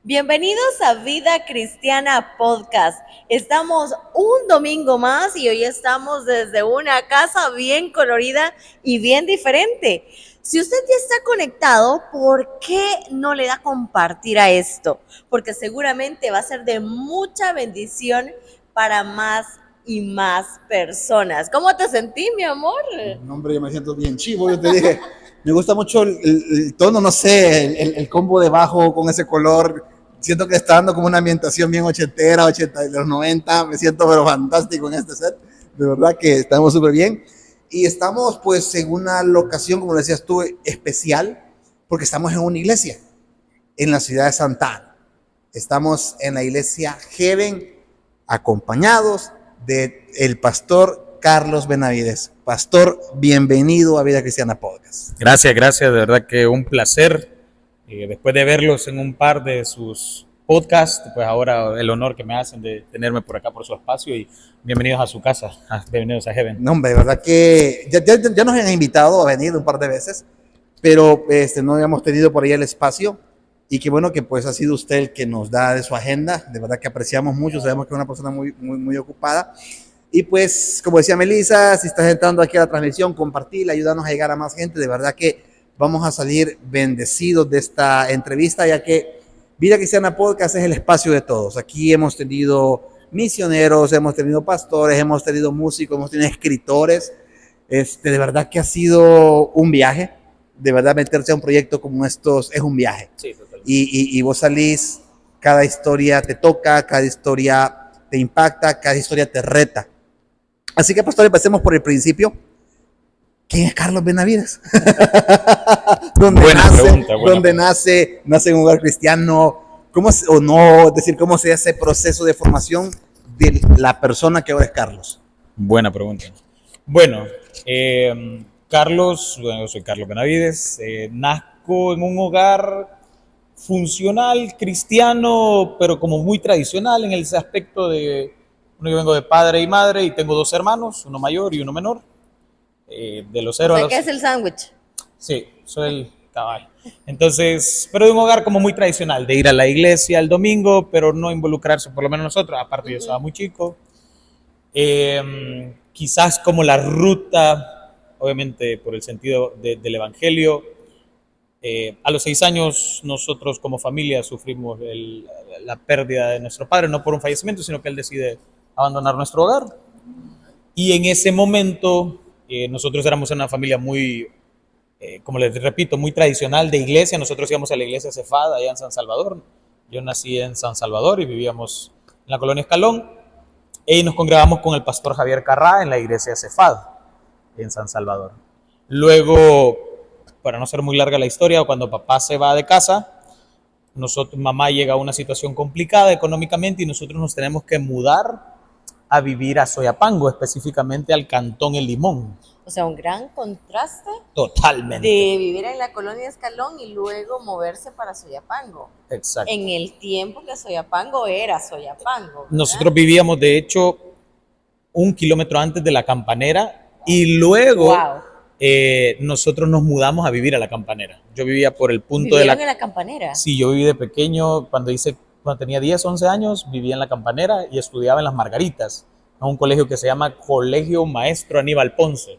Bienvenidos a Vida Cristiana Podcast. Estamos un domingo más y hoy estamos desde una casa bien colorida y bien diferente. Si usted ya está conectado, ¿por qué no le da compartir a esto? Porque seguramente va a ser de mucha bendición para más y más personas. ¿Cómo te sentí, mi amor? No, hombre, yo me siento bien chivo, yo te dije. Me gusta mucho el tono, no sé, el combo de bajo con ese color. Siento que está dando como una ambientación bien ochentera, 80 de los 90. Me siento pero fantástico en este set. De verdad que estamos súper bien. Y estamos pues en una locación, como decías tú, especial, porque estamos en una iglesia en la ciudad de Santa Ana. Estamos en la iglesia Heaven, acompañados del pastor Carlos Benavides. Pastor, bienvenido a Vida Cristiana Podcast. Gracias, de verdad que un placer. Después de verlos en un par de sus podcasts, pues ahora el honor que me hacen de tenerme por acá por su espacio y bienvenidos a su casa, bienvenidos a Heaven. No, hombre, de verdad que ya nos han invitado a venir un par de veces, pero no habíamos tenido por ahí el espacio y qué bueno que pues ha sido usted el que nos da de su agenda. De verdad que apreciamos mucho, sabemos que es una persona muy ocupada. Y pues, como decía Melissa, si estás entrando aquí a la transmisión, compartirla, ayúdanos a llegar a más gente. De verdad que vamos a salir bendecidos de esta entrevista, ya que Vida Cristiana Podcast es el espacio de todos. Aquí hemos tenido misioneros, hemos tenido pastores, hemos tenido músicos, hemos tenido escritores. De verdad que ha sido un viaje. De verdad, meterse a un proyecto como estos es un viaje. Sí, totalmente. Y vos salís, cada historia te toca, cada historia te impacta, cada historia te reta. Así que, pastor, empecemos por el principio. ¿Quién es Carlos Benavides? ¿Dónde nace en un hogar cristiano? ¿Cómo se hace ese proceso de formación de la persona que ahora es Carlos? Buena pregunta. Bueno, yo soy Carlos Benavides, nazco en un hogar funcional, cristiano, pero como muy tradicional en el aspecto de, yo vengo de padre y madre y tengo dos hermanos, uno mayor y uno menor. De los 0 a los... ¿Qué es el sándwich? Sí, soy el caballo. Entonces, pero de un hogar como muy tradicional, de ir a la iglesia el domingo, pero no involucrarse, por lo menos nosotros, aparte yo estaba muy chico. Quizás como la ruta, obviamente por el sentido del evangelio, a los 6 años nosotros como familia sufrimos la pérdida de nuestro padre, no por un fallecimiento, sino que él decide abandonar nuestro hogar. Y en ese momento nosotros éramos una familia muy, como les repito, muy tradicional de iglesia. Nosotros íbamos a la iglesia Cefad allá en San Salvador. Yo nací en San Salvador y vivíamos en la colonia Escalón. Y nos congregamos con el pastor Javier Carrá en la iglesia Cefad en San Salvador. Luego, para no ser muy larga la historia, cuando papá se va de casa, mamá llega a una situación complicada económicamente y nosotros nos tenemos que mudar a vivir a Soyapango, específicamente al Cantón El Limón. O sea, un gran contraste. Totalmente. De vivir en la colonia Escalón y luego moverse para Soyapango. Exacto. En el tiempo que Soyapango era Soyapango, ¿verdad? Nosotros vivíamos, de hecho, 1 kilómetro antes de la Campanera y luego nosotros nos mudamos a vivir a la Campanera. Yo vivía por el punto de ¿Vivieron en la Campanera? Sí, yo viví de pequeño, cuando tenía 10, 11 años, vivía en la Campanera y estudiaba en Las Margaritas, en un colegio que se llama Colegio Maestro Aníbal Ponce,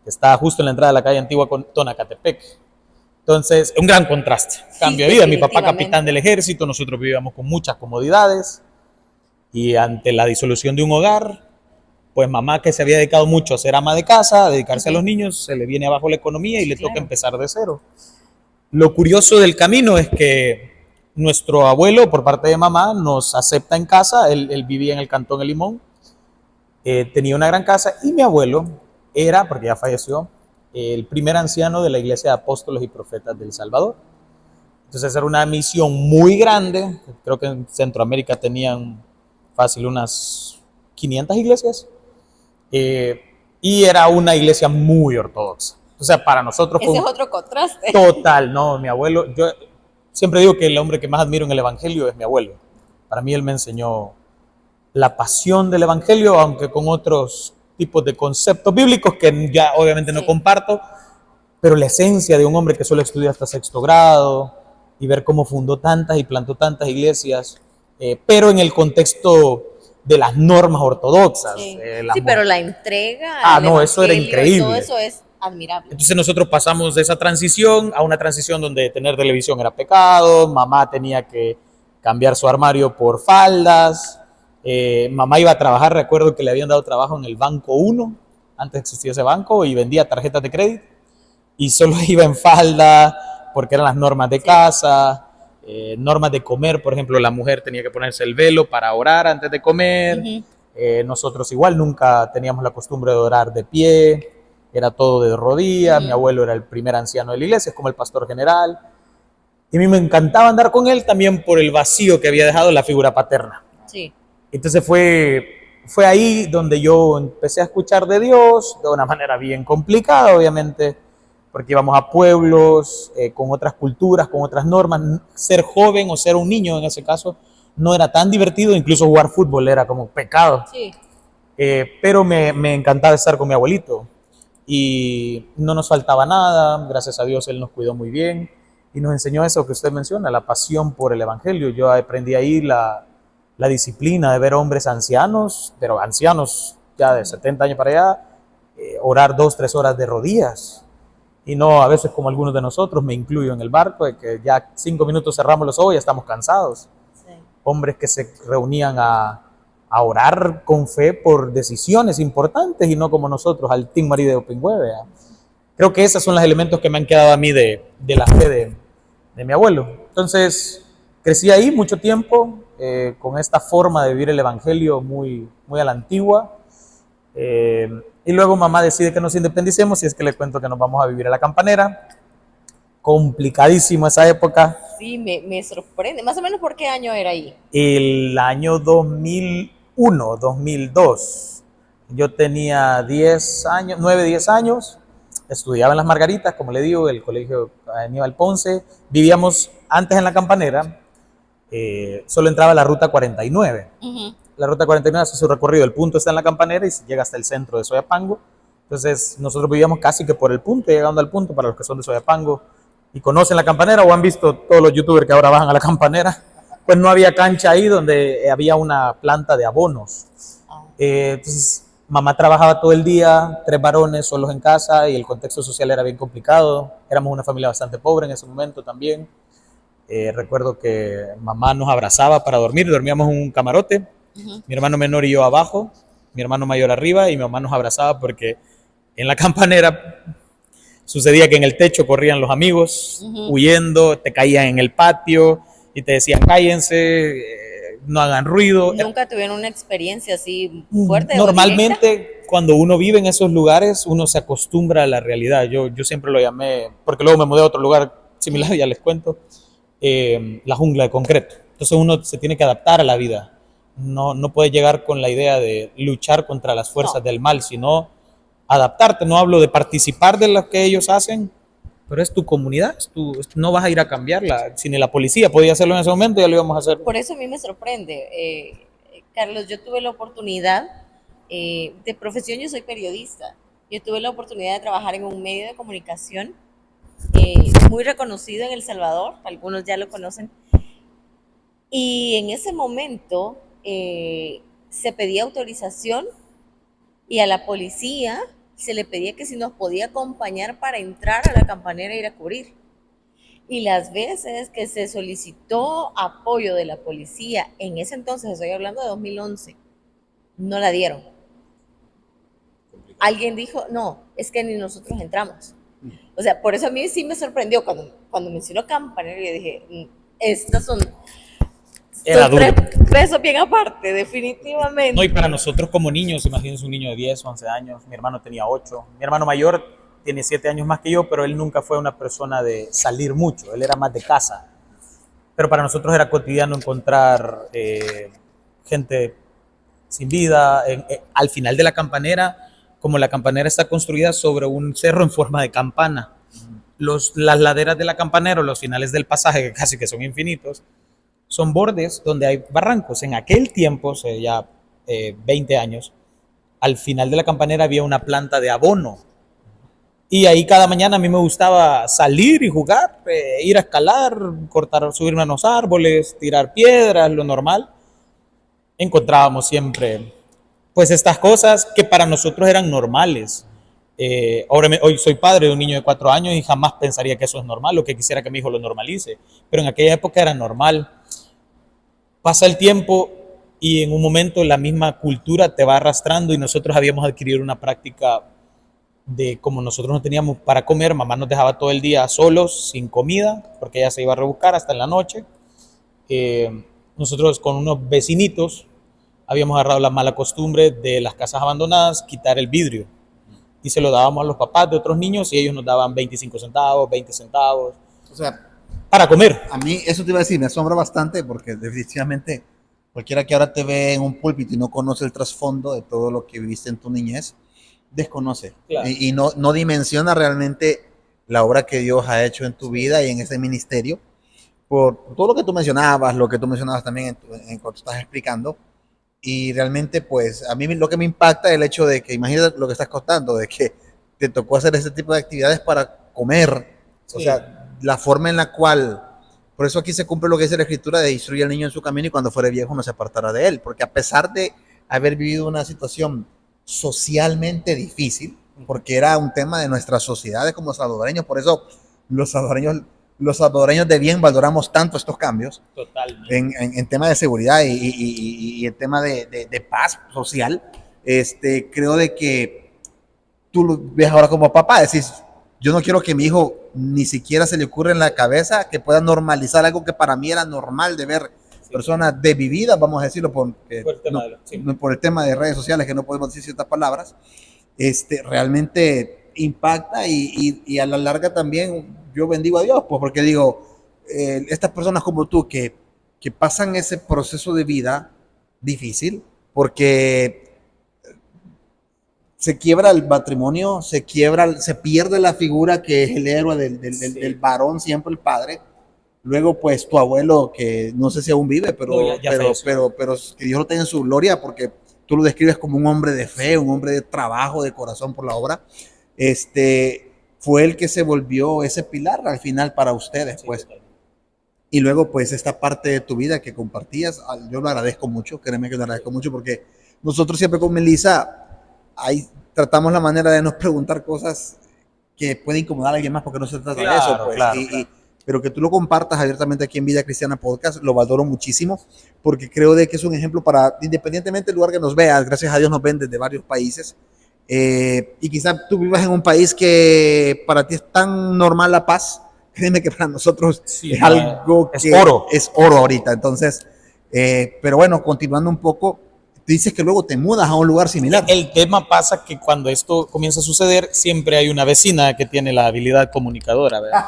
que está justo en la entrada de la calle Antigua con Tonacatepec. Entonces, un gran contraste, cambio de vida. Mi papá capitán del ejército, nosotros vivíamos con muchas comodidades y ante la disolución de un hogar, pues mamá, que se había dedicado mucho a ser ama de casa, a dedicarse a los niños, se le viene abajo la economía y le toca empezar de cero. Lo curioso del camino es que nuestro abuelo, por parte de mamá, nos acepta en casa. Él vivía en el Cantón El Limón, tenía una gran casa, y mi abuelo era, porque ya falleció, el primer anciano de la Iglesia de Apóstoles y Profetas del Salvador. Entonces era una misión muy grande. Creo que en Centroamérica tenían fácil unas 500 iglesias, y era una iglesia muy ortodoxa. O sea, para nosotros ese es otro contraste. Total, no, mi abuelo, yo siempre digo que el hombre que más admiro en el evangelio es mi abuelo. Para mí él me enseñó la pasión del evangelio, aunque con otros tipos de conceptos bíblicos que ya obviamente no comparto, pero la esencia de un hombre que solo estudia hasta 6º grado y ver cómo fundó tantas y plantó tantas iglesias, pero en el contexto de las normas ortodoxas. Sí, sí, pero la entrega al no, eso era evangelio y todo increíble. eso es admirable. Entonces nosotros pasamos de esa transición a una transición donde tener televisión era pecado, mamá tenía que cambiar su armario por faldas, mamá iba a trabajar, recuerdo que le habían dado trabajo en el Banco 1, antes existía ese banco, y vendía tarjetas de crédito, y solo iba en falda porque eran las normas de casa, normas de comer, por ejemplo, la mujer tenía que ponerse el velo para orar antes de comer, nosotros igual nunca teníamos la costumbre de orar de pie, era todo de rodillas, mi abuelo era el primer anciano de la iglesia, es como el pastor general, y a mí me encantaba andar con él también por el vacío que había dejado la figura paterna. Sí. Entonces fue ahí donde yo empecé a escuchar de Dios, de una manera bien complicada, obviamente, porque íbamos a pueblos con otras culturas, con otras normas. Ser joven o ser un niño en ese caso no era tan divertido, incluso jugar fútbol era como pecado. Sí. Pero me encantaba estar con mi abuelito y no nos faltaba nada, gracias a Dios él nos cuidó muy bien y nos enseñó eso que usted menciona, la pasión por el evangelio. Yo aprendí ahí la disciplina de ver hombres ancianos, pero ancianos ya de 70 años para allá, orar 2-3 horas de rodillas. Y no a veces como algunos de nosotros, me incluyo en el barco, de que ya 5 minutos cerramos los ojos y ya estamos cansados. Sí. Hombres que se reunían a orar con fe por decisiones importantes y no como nosotros, al Team María de Opingüe. Creo que esos son los elementos que me han quedado a mí de la fe de mi abuelo. Entonces, crecí ahí mucho tiempo, con esta forma de vivir el evangelio muy, muy a la antigua. Y luego mamá decide que nos independicemos y es que le cuento que nos vamos a vivir a La Campanera. Complicadísimo esa época. Sí, me sorprende. Más o menos, ¿por qué año era ahí? El año 2001, 2002. Yo tenía 10 años, 9, 10 años. Estudiaba en Las Margaritas, como le digo, el colegio Aníbal Ponce. Vivíamos antes en La Campanera. Solo entraba la ruta 49. La ruta 49 hace su recorrido, el punto está en La Campanera y llega hasta el centro de Soyapango. Entonces nosotros vivíamos casi que por el punto, llegando al punto, para los que son de Soyapango y conocen La Campanera o han visto todos los youtubers que ahora bajan a La Campanera, pues no había cancha ahí donde había una planta de abonos. Entonces mamá trabajaba todo el día, 3 varones solos en casa y el contexto social era bien complicado. Éramos una familia bastante pobre en ese momento también. Recuerdo que mamá nos abrazaba para dormir, dormíamos en un camarote, mi hermano menor y yo abajo, mi hermano mayor arriba, y mi mamá nos abrazaba porque en La Campanera sucedía que en el techo corrían los amigos, huyendo, te caían en el patio y te decían cállense, no hagan ruido. ¿Nunca tuvieron una experiencia así fuerte? Normalmente cuando uno vive en esos lugares uno se acostumbra a la realidad. Yo siempre lo llamé, porque luego me mudé a otro lugar similar, ya les cuento, la jungla de concreto. Entonces uno se tiene que adaptar a la vida. No puede llegar con la idea de luchar contra las fuerzas del mal, sino adaptarte. No hablo de participar de lo que ellos hacen, pero es tu comunidad, no vas a ir a cambiarla. Si ni la policía podía hacerlo en ese momento, ya lo íbamos a hacer. Por eso a mí me sorprende. Carlos, yo tuve la oportunidad, de profesión yo soy periodista, yo tuve la oportunidad de trabajar en un medio de comunicación muy reconocido en El Salvador, algunos ya lo conocen, y en ese momento se pedía autorización y a la policía se le pedía que si nos podía acompañar para entrar a La Campanera e ir a cubrir. Y las veces que se solicitó apoyo de la policía, en ese entonces, estoy hablando de 2011, no la dieron. Alguien dijo, no, es que ni nosotros entramos. O sea, por eso a mí sí me sorprendió cuando mencionó Campanera, y dije, estas son... Era duro. 3 pesos bien aparte, definitivamente. No, y para nosotros como niños, imagínense un niño de 10, 11 años, mi hermano tenía 8, mi hermano mayor tiene 7 años más que yo, pero él nunca fue una persona de salir mucho, él era más de casa. Pero para nosotros era cotidiano encontrar gente sin vida. Al final de La Campanera, como La Campanera está construida sobre un cerro en forma de campana, las laderas de La Campanera, los finales del pasaje, que casi que son infinitos, son bordes donde hay barrancos. En aquel tiempo, ya 20 años, al final de La Campanera había una planta de abono Y ahí cada mañana a mí me gustaba salir y jugar, ir a escalar, subirme a los árboles, tirar piedras, lo normal. Encontrábamos siempre pues estas cosas que para nosotros eran normales. Hoy soy padre de un niño de 4 años y jamás pensaría que eso es normal o que quisiera que mi hijo lo normalice, pero en aquella época era normal. Pasa el tiempo y en un momento la misma cultura te va arrastrando y nosotros habíamos adquirido una práctica de como nosotros no teníamos para comer, mamá nos dejaba todo el día solos, sin comida, porque ella se iba a rebuscar hasta en la noche. Nosotros con unos vecinitos habíamos agarrado la mala costumbre de las casas abandonadas, quitar el vidrio. Y se lo dábamos a los papás de otros niños y ellos nos daban 25 centavos, 20 centavos. O sea, para comer. a mí eso te iba a decir, me asombra bastante porque definitivamente cualquiera que ahora te ve en un púlpito y no conoce el trasfondo de todo lo que viviste en tu niñez, desconoce. Claro. Y no dimensiona realmente la obra que Dios ha hecho en tu vida y en ese ministerio. Por todo lo que tú mencionabas, lo que tú mencionabas también en cuanto estás explicando. Y realmente, pues, a mí lo que me impacta es el hecho de que, imagínate lo que estás contando, de que te tocó hacer ese tipo de actividades para comer. Sí. O sea, la forma en la cual, por eso aquí se cumple lo que dice la Escritura de instruir al niño en su camino y cuando fuere viejo no se apartará de él. Porque a pesar de haber vivido una situación socialmente difícil, porque era un tema de nuestras sociedades como salvadoreños, por eso los salvadoreños de bien valoramos tanto estos cambios. Totalmente. En tema de seguridad y en tema de paz social. Creo de que tú lo ves ahora como papá, decís, yo no quiero que mi hijo ni siquiera se le ocurra en la cabeza que pueda normalizar algo que para mí era normal de ver personas desvividas, vamos a decirlo, por el tema de redes sociales que no podemos decir ciertas palabras. Realmente impacta y a la larga también yo bendigo a Dios, pues porque digo, estas personas como tú que pasan ese proceso de vida difícil, porque se quiebra el matrimonio, se pierde la figura que es el héroe del varón, siempre el padre. Luego, pues, tu abuelo, que no sé si aún vive, pero que Dios lo tenga en su gloria, porque tú lo describes como un hombre de fe, un hombre de trabajo, de corazón por la obra. Fue el que se volvió ese pilar al final para ustedes, pues. Sí, y luego, pues, esta parte de tu vida que compartías, yo lo agradezco mucho, créeme que lo agradezco mucho, porque nosotros siempre con Melissa, ahí tratamos la manera de nos preguntar cosas que pueden incomodar a alguien más, porque no se trata de eso, pues. Claro. Pero que tú lo compartas abiertamente aquí en Vida Cristiana Podcast, lo valoro muchísimo, porque creo de que es un ejemplo para, independientemente del lugar que nos veas, gracias a Dios nos ven desde varios países, y quizás tú vivas en un país que para ti es tan normal la paz, créeme que para nosotros es algo que es oro ahorita. Entonces, pero bueno, continuando un poco, dices que luego te mudas a un lugar similar. El tema pasa que cuando esto comienza a suceder, siempre hay una vecina que tiene la habilidad comunicadora, ¿verdad?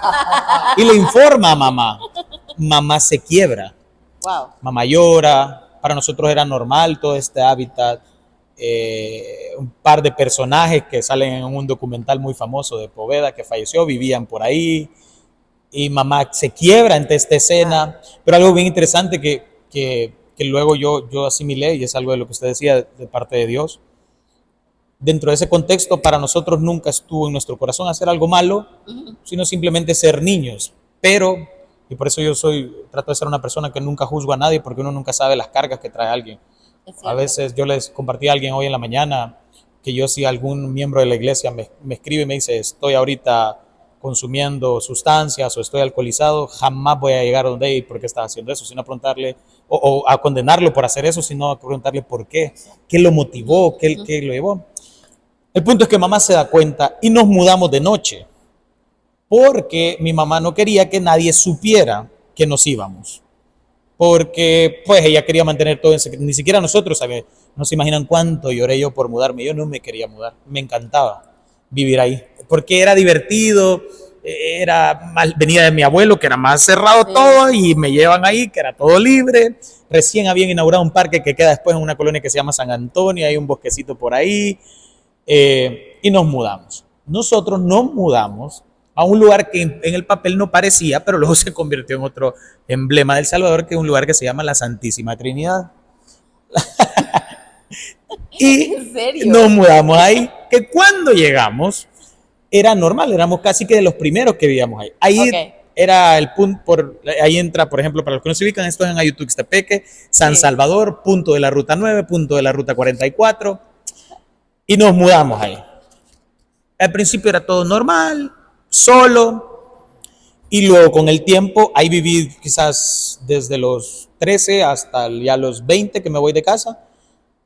Y le informa a mamá. Mamá se quiebra. Wow. Mamá llora. Para nosotros era normal todo este hábitat. Un par de personajes que salen en un documental muy famoso de Poveda que falleció, vivían por ahí. Y mamá se quiebra ante esta escena. Pero algo bien interesante que luego yo asimilé, y es algo de lo que usted decía de parte de Dios, dentro de ese contexto para nosotros nunca estuvo en nuestro corazón hacer algo malo, sino simplemente ser niños, pero, y por eso trato de ser una persona que nunca juzgo a nadie, porque uno nunca sabe las cargas que trae alguien. A veces yo les compartí a alguien hoy en la mañana que yo, si algún miembro de la iglesia me escribe y me dice, estoy ahorita consumiendo sustancias o estoy alcoholizado, jamás voy a llegar a donde y por qué está haciendo eso, sino a preguntarle o a condenarlo por hacer eso, sino a preguntarle por qué lo motivó, qué lo llevó. El punto es que mamá se da cuenta y nos mudamos de noche, porque mi mamá no quería que nadie supiera que nos íbamos, porque pues ella quería mantener todo en secreto. Ni siquiera nosotros, ¿sabes? No se imaginan cuánto lloré yo por mudarme. Yo no me quería mudar, me encantaba vivir ahí, porque era divertido, venía de mi abuelo, que era más cerrado todo, y me llevan ahí, que era todo libre. Recién habían inaugurado un parque que queda después en una colonia que se llama San Antonio, hay un bosquecito por ahí, y nos mudamos. Nosotros nos mudamos a un lugar que en el papel no parecía, pero luego se convirtió en otro emblema del Salvador, que es un lugar que se llama la Santísima Trinidad. Y ¿en serio? Nos mudamos ahí, que cuando llegamos, era normal, éramos casi que de los primeros que vivíamos ahí. Ahí era el punto, ahí entra, por ejemplo, para los que no se ubican, esto es en Ayutuxtepeque, San Salvador, punto de la ruta 9, punto de la ruta 44, y nos mudamos ahí. Al principio era todo normal, solo, y luego con el tiempo, ahí viví quizás desde los 13 hasta ya los 20 que me voy de casa,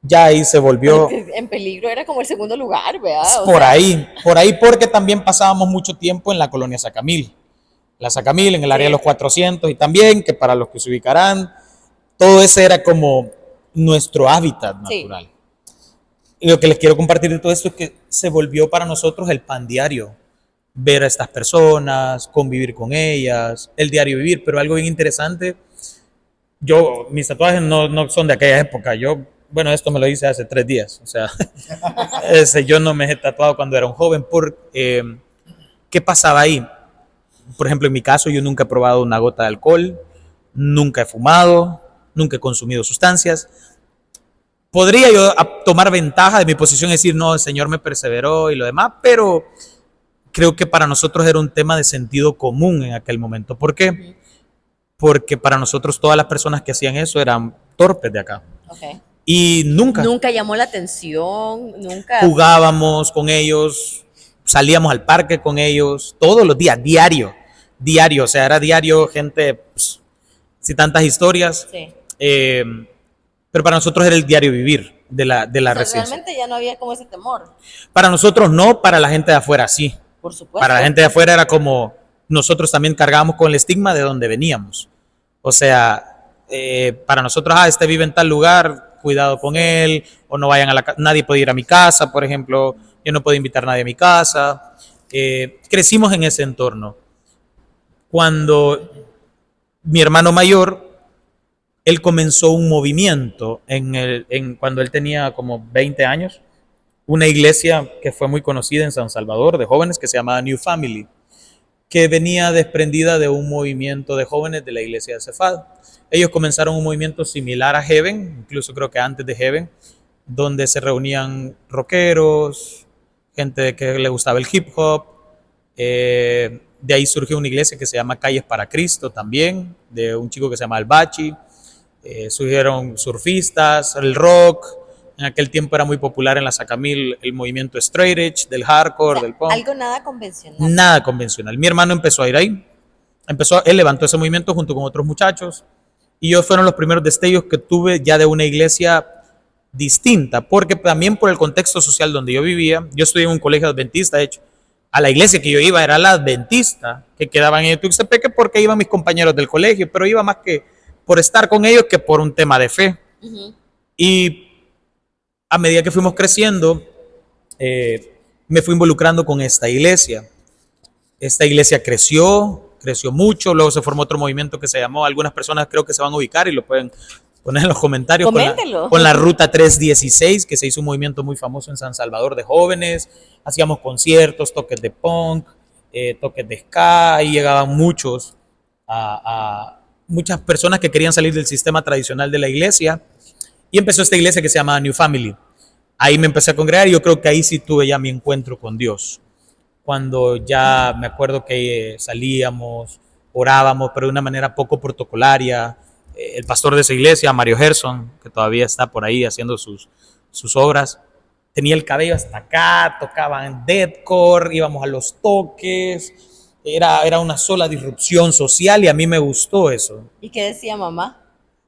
ya ahí se volvió... En peligro era como el segundo lugar, ¿verdad? Por ahí, porque también pasábamos mucho tiempo en la colonia Sacamil. La Sacamil, en el área de los 400, y también, que para los que se ubicarán, todo ese era como nuestro hábitat natural. Y lo que les quiero compartir de todo esto es que se volvió para nosotros el pan diario. Ver a estas personas, convivir con ellas, el diario vivir. Pero algo bien interesante, mis tatuajes no son de aquella época. Bueno, esto me lo hice hace 3 días. O sea, yo no me he tatuado cuando era un joven. ¿Qué pasaba ahí? Por ejemplo, en mi caso, yo nunca he probado una gota de alcohol, nunca he fumado, nunca he consumido sustancias. Podría yo tomar ventaja de mi posición y decir, no, el Señor me perseveró y lo demás, pero creo que para nosotros era un tema de sentido común en aquel momento. ¿Por qué? Porque para nosotros todas las personas que hacían eso eran torpes de acá. Y nunca llamó la atención, nunca jugábamos con ellos, salíamos al parque con ellos todos los días, diario, o sea, era diario, gente, pues, sin tantas historias, pero para nosotros era el diario vivir de la residencia. Realmente ya no había como ese temor. Para nosotros no, para la gente de afuera sí. Por supuesto. Para la gente de afuera era como, nosotros también cargábamos con el estigma de donde veníamos. O sea, para nosotros, este vive en tal lugar, cuidado con él, o no vayan a la casa, nadie puede ir a mi casa, por ejemplo, yo no puedo invitar a nadie a mi casa. Crecimos en ese entorno. Cuando mi hermano mayor, él comenzó un movimiento cuando él tenía como 20 años, una iglesia que fue muy conocida en San Salvador de jóvenes que se llamaba New Family, que venía desprendida de un movimiento de jóvenes de la iglesia de Cefad. Ellos comenzaron un movimiento similar a Heaven, incluso creo que antes de Heaven, donde se reunían rockeros, gente que le gustaba el hip hop. De ahí surgió una iglesia que se llama Calles para Cristo también, de un chico que se llama Albachi. Surgieron surfistas, el rock. En aquel tiempo era muy popular en la Sacamil el movimiento straight edge, del hardcore, del punk. Algo nada convencional. Nada convencional. Mi hermano empezó a ir ahí. Él levantó ese movimiento junto con otros muchachos. Y yo fueron los primeros destellos que tuve ya de una iglesia distinta, porque también por el contexto social donde yo vivía, yo estudié en un colegio adventista, de hecho, a la iglesia que yo iba era la adventista, que quedaba en Tuxtepeque porque iban mis compañeros del colegio, pero iba más que por estar con ellos que por un tema de fe. Y a medida que fuimos creciendo, me fui involucrando con esta iglesia. Esta iglesia creció mucho, luego se formó otro movimiento que se llamó, algunas personas creo que se van a ubicar y lo pueden poner en los comentarios, con la Ruta 316, que se hizo un movimiento muy famoso en San Salvador de jóvenes. Hacíamos conciertos, toques de punk, toques de ska, y llegaban muchas personas que querían salir del sistema tradicional de la iglesia, y empezó esta iglesia que se llama New Family. Ahí me empecé a congregar y yo creo que ahí sí tuve ya mi encuentro con Dios. Cuando ya me acuerdo que salíamos, orábamos, pero de una manera poco protocolaria. El pastor de esa iglesia, Mario Gerson, que todavía está por ahí haciendo sus obras, tenía el cabello hasta acá, tocaban deathcore, íbamos a los toques, era una sola disrupción social y a mí me gustó eso. ¿Y qué decía mamá?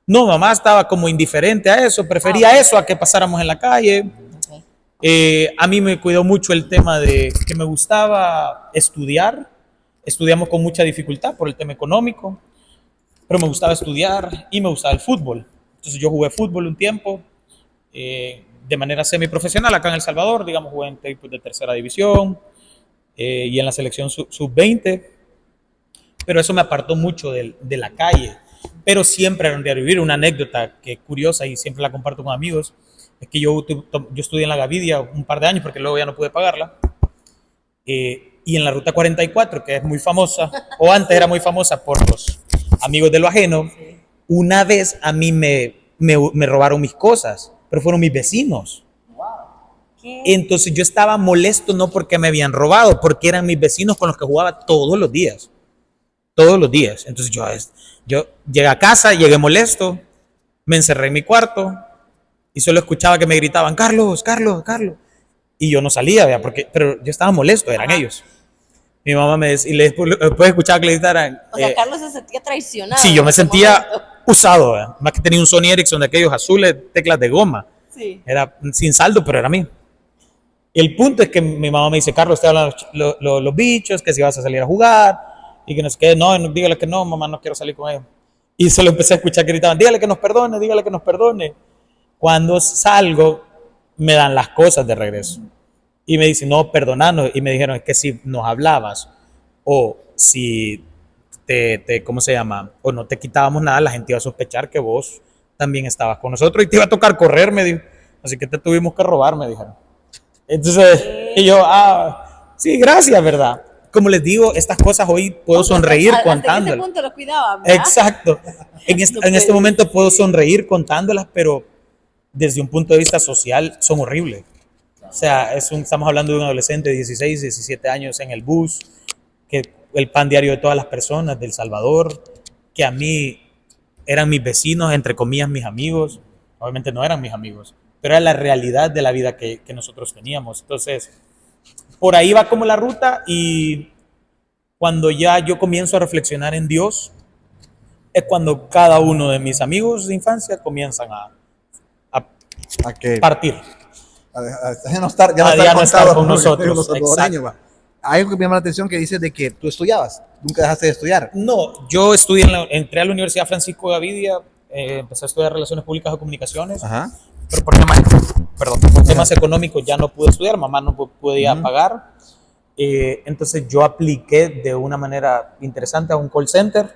No, mamá estaba como indiferente a eso, prefería eso a que pasáramos en la calle. A mí me cuidó mucho el tema de que me gustaba estudiar. Estudiamos con mucha dificultad por el tema económico, pero me gustaba estudiar y me gustaba el fútbol. Entonces yo jugué fútbol un tiempo de manera semiprofesional acá en El Salvador, digamos, jugué en equipos de tercera división y en la selección sub-20, pero eso me apartó mucho de la calle. Pero siempre era un diario vivir. Una anécdota que es curiosa y siempre la comparto con amigos es que yo estudié en la Gavidia un par de años porque luego ya no pude pagarla, y en la Ruta 44, que es muy famosa, o antes era muy famosa por los amigos de lo ajeno, una vez a mí me robaron mis cosas, pero fueron mis vecinos. ¿Qué? Entonces yo estaba molesto no porque me habían robado, porque eran mis vecinos con los que jugaba todos los días. Todos los días. Entonces yo llegué a casa, llegué molesto, me encerré en mi cuarto y solo escuchaba que me gritaban, Carlos, Carlos, Carlos. Y yo no salía, ¿verdad? Pero yo estaba molesto, eran ellos. Mi mamá me decía, y después escuchaba que le gritaran. O sea, Carlos se sentía traicionado. Sí, yo en me ese sentía momento. usado, ¿verdad? Más que tenía un Sony Ericsson de aquellos azules, teclas de goma. Sí. Era sin saldo, pero era mío. El punto es que mi mamá me dice, Carlos, te hablan los bichos, que si vas a salir a jugar, y que no sé qué, no, dígale que no, mamá, no quiero salir con ellos. Y solo empecé a escuchar que gritaban, dígale que nos perdone, dígale que nos perdone. Cuando salgo, me dan las cosas de regreso. Y me dicen, no, perdonanos. Y me dijeron, es que si nos hablabas, o si ¿cómo se llama? O no te quitábamos nada, la gente iba a sospechar que vos también estabas con nosotros y te iba a tocar correr, me dijo. Así que te tuvimos que robar, me dijeron. Entonces, y yo, sí, gracias, ¿verdad? Como les digo, estas cosas hoy puedo sonreír contándolas. Hasta ese punto lo cuidaban, ¿verdad? Exacto. En este momento puedo sonreír contándolas, pero desde un punto de vista social son horribles. O sea, estamos hablando de un adolescente de 16, 17 años en el bus, que el pan diario de todas las personas de El Salvador, que a mí eran mis vecinos, entre comillas, mis amigos. Obviamente no eran mis amigos, pero era la realidad de la vida que nosotros teníamos. Entonces, por ahí va como la ruta, y cuando ya yo comienzo a reflexionar en Dios, es cuando cada uno de mis amigos de infancia comienzan a partir. Ya no estar con nosotros. Exacto. Hay algo que me llama la atención que dices de que tú estudiabas, nunca dejaste de estudiar. No, yo entré a la Universidad Francisco de Gavidia, empecé a estudiar Relaciones Públicas y Comunicaciones. Ajá. Pero por temas económicos ya no pude estudiar, mamá no podía pagar. Entonces yo apliqué de una manera interesante a un call center.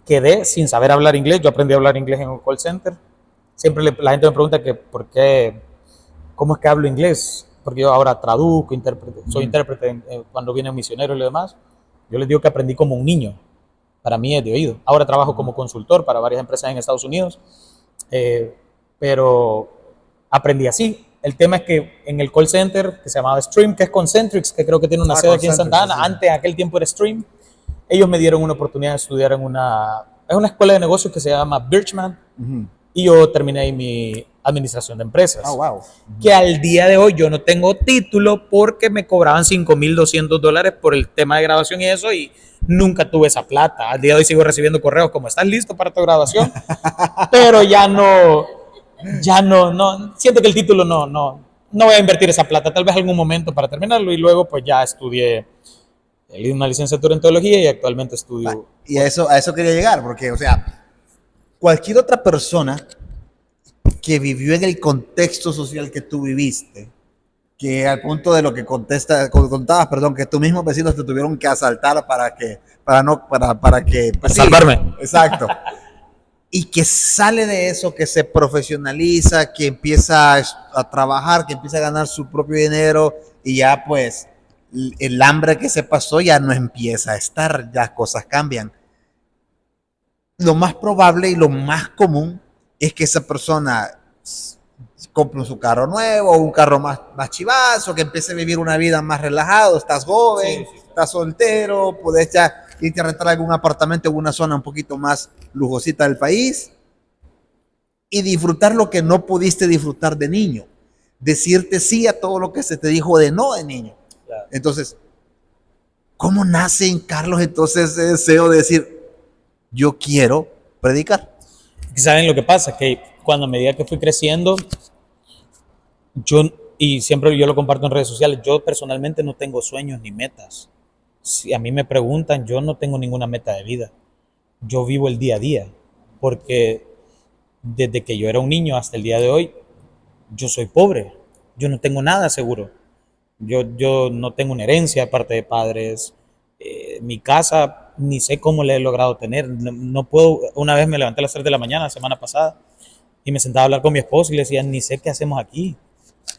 Quedé sin saber hablar inglés, yo aprendí a hablar inglés en un call center. Siempre la gente me pregunta que por qué, cómo es que hablo inglés, porque yo ahora traduzco, soy intérprete cuando vienen misioneros y lo demás. Yo les digo que aprendí como un niño, para mí es de oído. Ahora trabajo como consultor para varias empresas en Estados Unidos, pero aprendí así. El tema es que en el call center, que se llamaba Stream, que es Concentrix, que creo que tiene una sede aquí en Santa Ana, sí. Antes, aquel tiempo era Stream, ellos me dieron una oportunidad de estudiar en una escuela de negocios que se llama Birchman, y yo terminé ahí mi administración de empresas. Wow. Que al día de hoy yo no tengo título porque me cobraban $5,200 por el tema de graduación y eso, y nunca tuve esa plata. Al día de hoy sigo recibiendo correos como, ¿estás listo para tu graduación? Pero ya no, siento que el título no voy a invertir esa plata, tal vez algún momento para terminarlo, y luego pues ya estudié una licenciatura en teología y actualmente estudio. Y a eso quería llegar, porque, o sea, cualquier otra persona que vivió en el contexto social que tú viviste, que al punto de lo que contabas, que tus mismos vecinos te tuvieron que asaltar para que pues, salvarme. Sí, exacto. Y que sale de eso, que se profesionaliza, que empieza a trabajar, que empieza a ganar su propio dinero, y ya pues el hambre que se pasó ya no empieza a estar, ya cosas cambian. Lo más probable y lo más común es que esa persona compre su carro nuevo, un carro más chivazo, que empiece a vivir una vida más relajado. Estás joven, sí. Estás soltero, puedes ya irte a rentar algún apartamento en una zona un poquito más lujosita del país y disfrutar lo que no pudiste disfrutar de niño. Decirte sí a todo lo que se te dijo de no de niño. Claro. Entonces, ¿cómo nace en Carlos entonces ese deseo de decir, yo quiero predicar? ¿Saben lo que pasa? Que cuando a medida que fui creciendo, y siempre yo lo comparto en redes sociales, yo personalmente no tengo sueños ni metas. Si a mí me preguntan, yo no tengo ninguna meta de vida. Yo vivo el día a día, porque desde que yo era un niño hasta el día de hoy, yo soy pobre. Yo no tengo nada seguro. Yo no tengo una herencia aparte de padres. Mi casa, ni sé cómo le he logrado tener. No puedo. Una vez me levanté a las 3 de la mañana, la semana pasada, y me sentaba a hablar con mi esposo y le decía, ni sé qué hacemos aquí.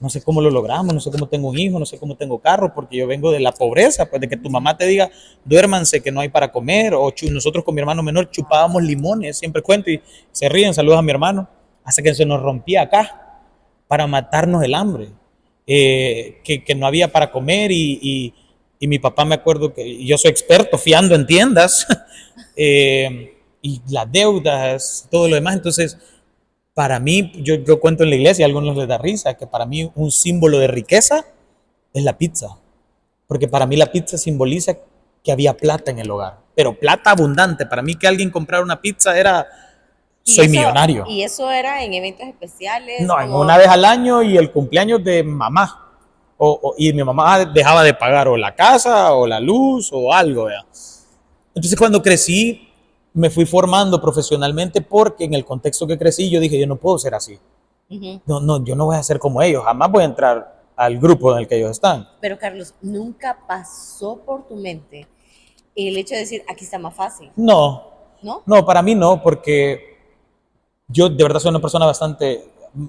No sé cómo lo logramos, no sé cómo tengo un hijo, no sé cómo tengo carro, porque yo vengo de la pobreza, pues de que tu mamá te diga, duérmanse que no hay para comer, o nosotros con mi hermano menor chupábamos limones, siempre cuento, y se ríen, saludos a mi hermano, hasta que se nos rompía acá, para matarnos el hambre. que no había para comer y mi papá, me acuerdo que yo soy experto fiando en tiendas y las deudas, todo lo demás. Entonces, para mí, yo cuento en la iglesia, a algunos les da risa, que para mí un símbolo de riqueza es la pizza. Porque para mí la pizza simboliza que había plata en el hogar, pero plata abundante. Para mí que alguien comprara una pizza era, soy millonario. ¿Y eso era en eventos especiales? No, en una vez al año y el cumpleaños de mamá. Y mi mamá dejaba de pagar o la casa o la luz o algo. ¿Verdad? Entonces cuando crecí me fui formando profesionalmente porque en el contexto que crecí yo dije, yo no puedo ser así. No, yo no voy a ser como ellos, jamás voy a entrar al grupo en el que ellos están. Pero Carlos, ¿nunca pasó por tu mente el hecho de decir, aquí está más fácil? No, ¿No? no, para mí no, porque yo de verdad soy una persona bastante,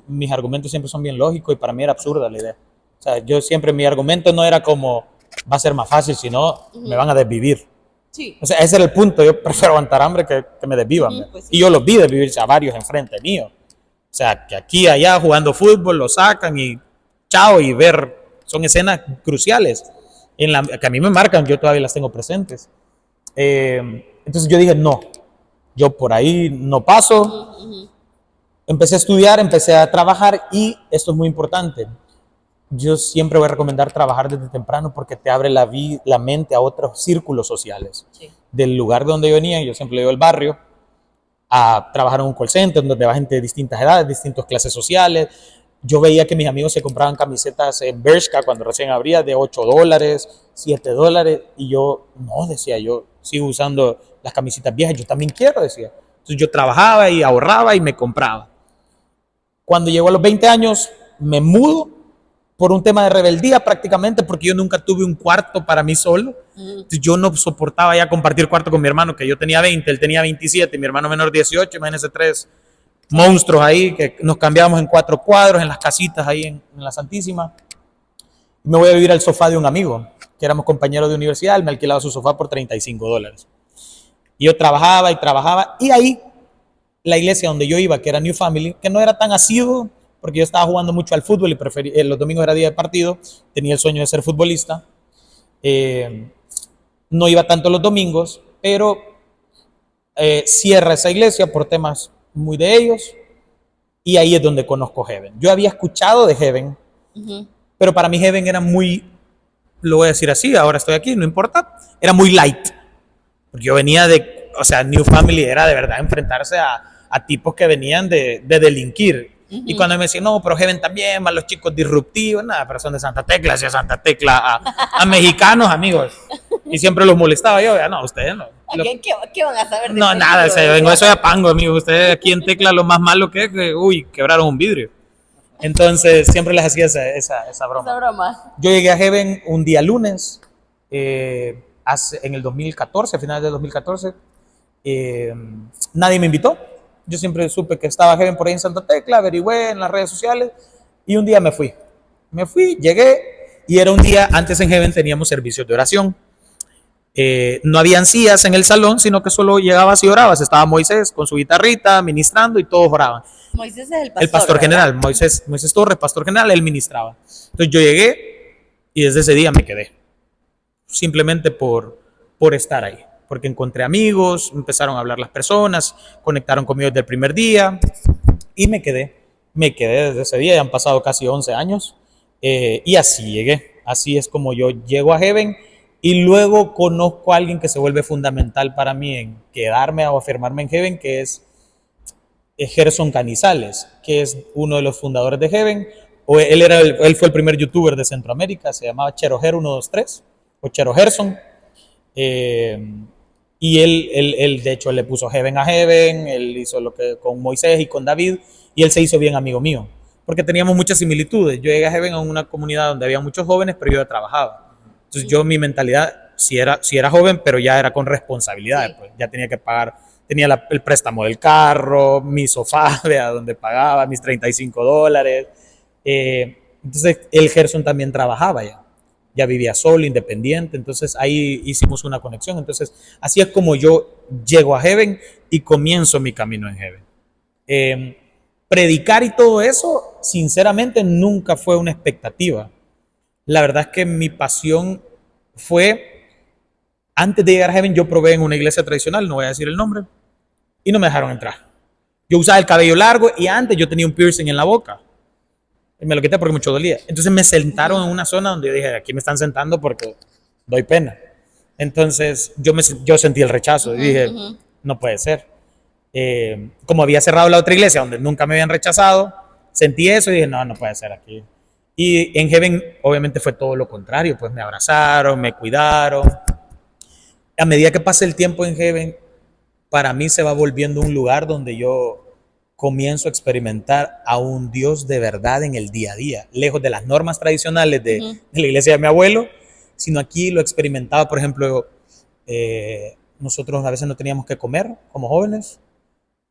mis argumentos siempre son bien lógicos y para mí era absurda la idea. O sea, yo siempre, mi argumento no era como, va a ser más fácil, sino me van a desvivir. Sí. O sea, ese era el punto, yo prefiero aguantar hambre que me desvivan. Pues sí. Y yo los vi desvivirse a varios enfrente mío. O sea, que aquí, allá, jugando fútbol, lo sacan y chao, y ver, son escenas cruciales que a mí me marcan, yo todavía las tengo presentes. Entonces yo dije, no, yo por ahí no paso. Empecé a estudiar, empecé a trabajar y esto es muy importante. Yo siempre voy a recomendar trabajar desde temprano porque te abre la mente a otros círculos sociales. Sí. Del lugar donde yo venía, yo siempre digo el barrio, a trabajar en un call center donde va gente de distintas edades, distintas clases sociales. Yo veía que mis amigos se compraban camisetas en Bershka cuando recién abría de $8, $7 y yo, no, decía, yo sigo usando las camisetas viejas, yo también quiero, decía. Entonces yo trabajaba y ahorraba y me compraba. Cuando llego a los 20 años me mudo por un tema de rebeldía prácticamente, porque yo nunca tuve un cuarto para mí solo. Entonces yo no soportaba ya compartir cuarto con mi hermano, que yo tenía 20, él tenía 27, mi hermano menor 18, imagínense 3 monstruos ahí, que nos cambiábamos en 4 cuadros, en las casitas ahí en la Santísima. Me voy a vivir al sofá de un amigo, que éramos compañeros de universidad, él me alquilaba su sofá por $35. Y yo trabajaba, y ahí la iglesia donde yo iba, que era New Family, que no era tan asiduo, porque yo estaba jugando mucho al fútbol y los domingos era día de partido, tenía el sueño de ser futbolista, no iba tanto los domingos, pero cierra esa iglesia por temas muy de ellos, y ahí es donde conozco Heaven. Yo había escuchado de Heaven, pero para mí Heaven era muy, lo voy a decir así, ahora estoy aquí, no importa, era muy light, porque yo venía o sea, New Family era de verdad enfrentarse a tipos que venían de delinquir. Y cuando me decían, no, pero Heaven también, más los chicos disruptivos, nada, pero son de Santa Tecla, hacía Santa Tecla a mexicanos, amigos. Y siempre los molestaba yo, no, ustedes no. ¿Qué van a saber de no, nada, vengo eso de pango, amigo. Ustedes aquí en Tecla lo más malo que es que, uy, quebraron un vidrio. Entonces, siempre les hacía esa broma. Esa broma. Yo llegué a Heaven un día lunes, en el 2014, a finales del 2014. Nadie me invitó. Yo siempre supe que estaba Heaven por ahí en Santa Tecla, averigüé en las redes sociales y un día me fui, llegué y era un día, antes en Heaven teníamos servicios de oración. No habían sillas en el salón, sino que solo llegabas y orabas. Estaba Moisés con su guitarrita ministrando y todos oraban. Moisés es el pastor general, Moisés Torres, pastor general, él ministraba. Entonces yo llegué y desde ese día me quedé, simplemente por estar ahí. Porque encontré amigos, empezaron a hablar las personas, conectaron conmigo desde el primer día y me quedé desde ese día, ya han pasado casi 11 años y así llegué, así es como yo llego a Heaven y luego conozco a alguien que se vuelve fundamental para mí en quedarme o afirmarme en Heaven, que es Gerson Canizales, que es uno de los fundadores de Heaven. Él fue el primer youtuber de Centroamérica, se llamaba Cheroger123 o Chero Gerson. Y él de hecho le puso Heaven a Heaven, él hizo lo que con Moisés y con David, y él se hizo bien amigo mío, porque teníamos muchas similitudes. Yo llegué a Heaven a una comunidad donde había muchos jóvenes, pero yo ya trabajaba. Entonces yo, mi mentalidad, sí era joven, pero ya era con responsabilidades, sí. Pues, ya tenía que pagar, tenía el préstamo del carro, mi sofá, vea, donde pagaba mis $35. Entonces el Gerson también trabajaba ya vivía solo, independiente, entonces ahí hicimos una conexión. Entonces así es como yo llego a Heaven y comienzo mi camino en Heaven. Predicar y todo eso sinceramente nunca fue una expectativa. La verdad es que mi pasión fue, antes de llegar a Heaven, yo probé en una iglesia tradicional, no voy a decir el nombre, y no me dejaron entrar. Yo usaba el cabello largo y antes yo tenía un piercing en la boca. Y me lo quité porque mucho dolía. Entonces me sentaron en una zona donde yo dije, aquí me están sentando porque doy pena. Entonces yo sentí el rechazo y dije, no puede ser. Como había cerrado la otra iglesia donde nunca me habían rechazado, sentí eso y dije, no puede ser aquí. Y en Heaven obviamente fue todo lo contrario, pues me abrazaron, me cuidaron. A medida que pasa el tiempo en Heaven, para mí se va volviendo un lugar donde yo comienzo a experimentar a un Dios de verdad en el día a día, lejos de las normas tradicionales de la iglesia de mi abuelo, sino aquí lo experimentaba, por ejemplo, nosotros a veces no teníamos que comer como jóvenes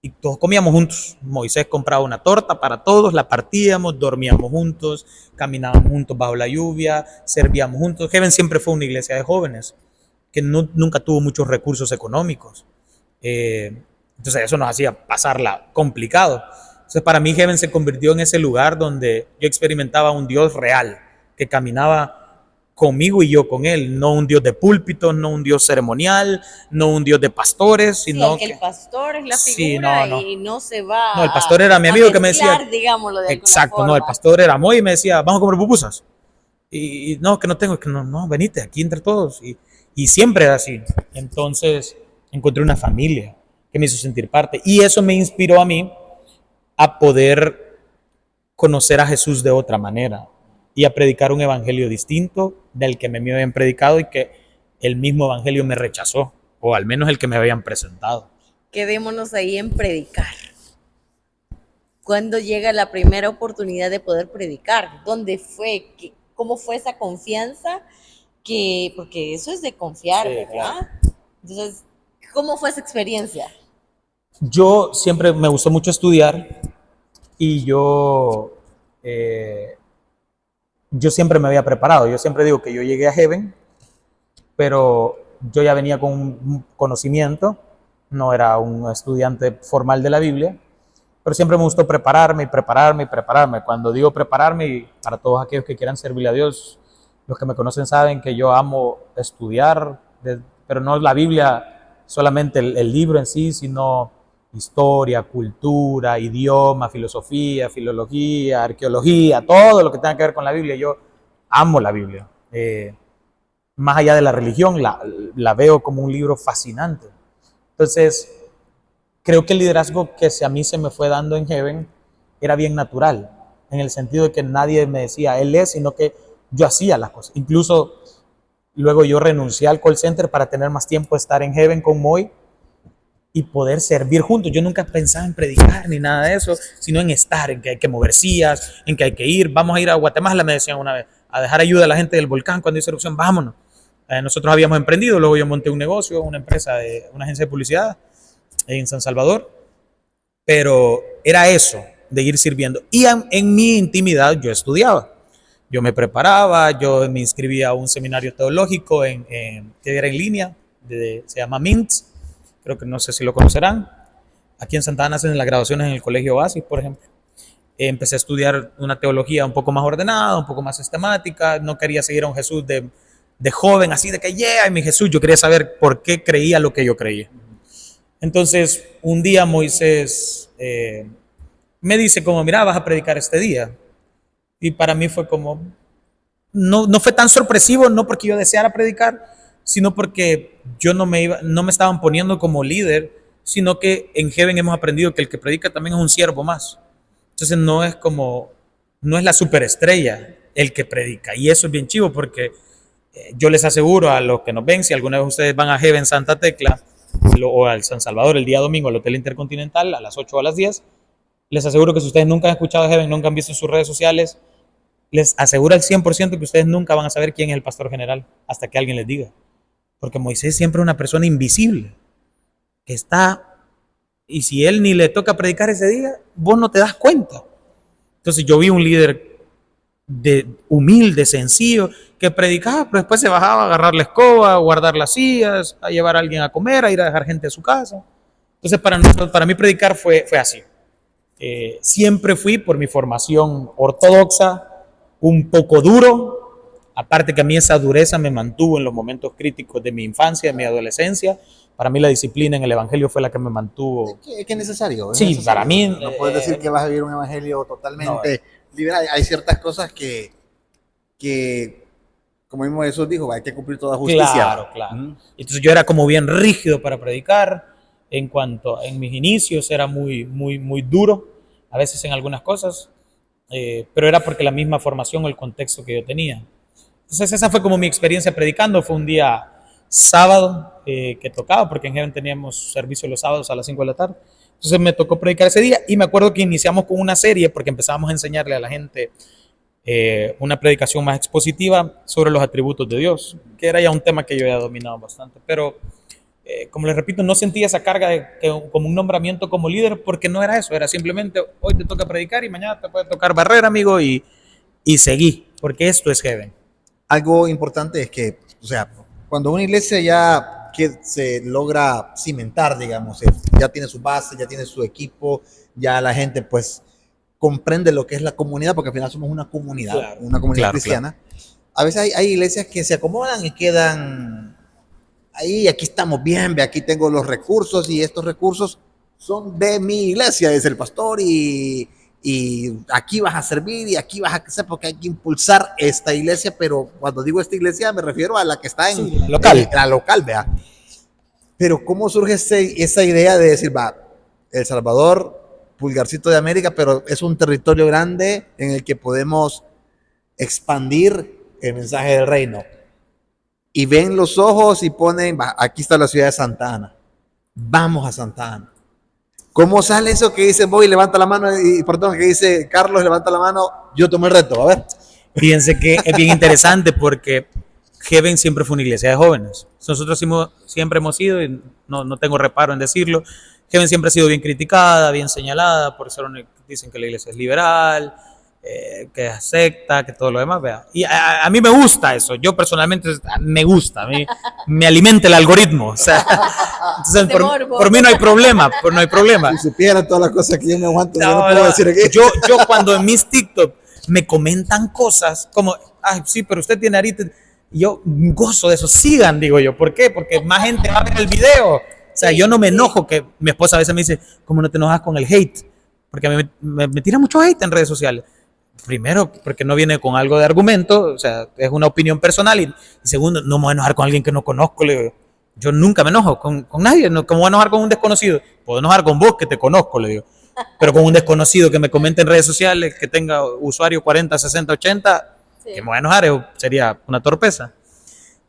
y todos comíamos juntos. Moisés compraba una torta para todos, la partíamos, dormíamos juntos, caminábamos juntos bajo la lluvia, servíamos juntos. Heaven siempre fue una iglesia de jóvenes que nunca tuvo muchos recursos económicos. Entonces eso nos hacía pasarla complicado. Entonces para mí Heaven se convirtió en ese lugar donde yo experimentaba un Dios real, que caminaba conmigo y yo con él, no un Dios de púlpitos, no un Dios ceremonial, no un Dios de pastores, sino que el pastor es la sí, figura y no se va. No, el pastor era mi amigo que me decía, digámoslo de exacto, forma. no, el pastor era Moy y me decía, vamos a comer pupusas. Y no, que no tengo, que no, venite aquí entre todos. Y siempre era así. Entonces encontré una familia que me hizo sentir parte. Y eso me inspiró a mí a poder conocer a Jesús de otra manera y a predicar un evangelio distinto del que me habían predicado y que el mismo evangelio me rechazó, o al menos el que me habían presentado. Quedémonos ahí en predicar. ¿Cuándo llega la primera oportunidad de poder predicar? ¿Dónde fue? ¿Cómo fue esa confianza? Porque eso es de confiar, sí, ¿verdad? Claro. Entonces, ¿cómo fue esa experiencia? Yo siempre me gustó mucho estudiar y yo siempre me había preparado. Yo siempre digo que yo llegué a Heaven, pero yo ya venía con un conocimiento, no era un estudiante formal de la Biblia, pero siempre me gustó prepararme. Cuando digo prepararme, y para todos aquellos que quieran servirle a Dios, los que me conocen saben que yo amo estudiar, pero no la Biblia solamente el libro en sí, sino historia, cultura, idioma, filosofía, filología, arqueología, todo lo que tenga que ver con la Biblia. Yo amo la Biblia. Más allá de la religión, la veo como un libro fascinante. Entonces, creo que el liderazgo que a mí se me fue dando en Heaven era bien natural, en el sentido de que nadie me decía, él es, sino que yo hacía las cosas. Incluso luego yo renuncié al call center para tener más tiempo de estar en Heaven con Moy y poder servir juntos. Yo nunca pensaba en predicar ni nada de eso, sino en estar, en que hay que mover sillas, en que hay que ir. Vamos a ir a Guatemala, me decían una vez, a dejar ayuda a la gente del volcán cuando hizo erupción, vámonos. Nosotros habíamos emprendido, luego yo monté un negocio, una empresa, una agencia de publicidad en San Salvador, pero era eso, de ir sirviendo. Y en mi intimidad yo estudiaba. Yo me preparaba, yo me inscribía a un seminario teológico que era en línea, se llama MINTS, creo que no sé si lo conocerán. Aquí en Santa Ana hacen las graduaciones en el Colegio Oasis, por ejemplo. Empecé a estudiar una teología un poco más ordenada, un poco más sistemática. No quería seguir a un Jesús de joven, así de que, yeah, mi Jesús. Yo quería saber por qué creía lo que yo creía. Entonces, un día Moisés me dice como, mira, vas a predicar este día. Y para mí fue como, no fue tan sorpresivo, no porque yo deseara predicar, sino porque yo no me estaban poniendo como líder, sino que en Heaven hemos aprendido que el que predica también es un siervo más. Entonces no es la superestrella el que predica. Y eso es bien chivo porque yo les aseguro a los que nos ven, si alguna vez ustedes van a Heaven Santa Tecla o al San Salvador el día domingo al Hotel Intercontinental a las 8 o a las 10, les aseguro que si ustedes nunca han escuchado Heaven, nunca han visto sus redes sociales, les aseguro al 100% que ustedes nunca van a saber quién es el pastor general hasta que alguien les diga. Porque Moisés siempre es una persona invisible que está, y si él ni le toca predicar ese día, vos no te das cuenta. Entonces yo vi un líder humilde, sencillo, que predicaba, pero después se bajaba a agarrar la escoba, a guardar las sillas, a llevar a alguien a comer, a ir a dejar gente a su casa. Entonces para mí predicar fue así. Siempre fui, por mi formación ortodoxa, un poco duro, aparte que a mí esa dureza me mantuvo en los momentos críticos de mi infancia, de mi adolescencia. Para mí la disciplina en el Evangelio fue la que me mantuvo. Es que es necesario. Es Sí, necesario. para mí... No puedes decir que vas a vivir un evangelio totalmente liberal. Hay ciertas cosas que, como mismo Jesús dijo, hay que cumplir toda justicia. Claro, claro. Entonces yo era como bien rígido para predicar. En mis inicios era muy duro, a veces en algunas cosas, pero era porque la misma formación o el contexto que yo tenía. Entonces esa fue como mi experiencia predicando. Fue un día sábado que tocaba, porque en Heaven teníamos servicio los sábados a las 5 de la tarde. Entonces me tocó predicar ese día y me acuerdo que iniciamos con una serie porque empezábamos a enseñarle a la gente una predicación más expositiva sobre los atributos de Dios, que era ya un tema que yo ya dominado bastante, pero como les repito, no sentía esa carga como un nombramiento como líder, porque no era eso, era simplemente hoy te toca predicar y mañana te puede tocar barrer, amigo, y seguí, porque esto es Heaven. Algo importante es que, o sea, cuando una iglesia ya que se logra cimentar, digamos, ya tiene su base, ya tiene su equipo, ya la gente pues comprende lo que es la comunidad, porque al final somos una comunidad, claro, una comunidad cristiana. Claro. A veces hay iglesias que se acomodan y quedan ahí, aquí estamos bien, aquí tengo los recursos y estos recursos son de mi iglesia, es el pastor y aquí vas a servir y aquí vas a crecer porque hay que impulsar esta iglesia, pero cuando digo esta iglesia me refiero a la que está en la local, vea. Pero ¿cómo surge esa idea de decir, va, El Salvador, pulgarcito de América, pero es un territorio grande en el que podemos expandir el mensaje del reino? Y ven los ojos y ponen, va, aquí está la ciudad de Santa Ana, vamos a Santa Ana. ¿Cómo sale eso que dice Boy, levanta la mano, que dice Carlos, levanta la mano, yo tomo el reto? A ver. Fíjense que es bien interesante porque Heaven siempre fue una iglesia de jóvenes. Nosotros siempre hemos sido, y no tengo reparo en decirlo, Heaven siempre ha sido bien criticada, bien señalada, por eso dicen que la iglesia es liberal, que es secta, que todo lo demás, vea. Y a mí me gusta eso, yo personalmente me gusta, a mí me alimenta el algoritmo, o sea, entonces por mí no hay problema, no hay problema. Si supieran todas las cosas que yo me aguanto, yo no puedo decir aquí. Yo cuando en mis TikTok me comentan cosas como, ay, sí, pero usted tiene arita, yo gozo de eso, sigan, digo yo, ¿por qué? Porque más gente va a ver el video. O sea, yo no me enojo, que mi esposa a veces me dice, ¿cómo no te enojas con el hate? Porque a mí me tira mucho hate en redes sociales. Primero, porque no viene con algo de argumento, o sea, es una opinión personal. Y segundo, no me voy a enojar con alguien que no conozco. Le digo, yo nunca me enojo con nadie. ¿Cómo voy a enojar con un desconocido? Puedo enojar con vos, que te conozco, le digo. Pero con un desconocido que me comente en redes sociales, que tenga usuario 40, 60, 80, sí, que me voy a enojar, sería una torpeza.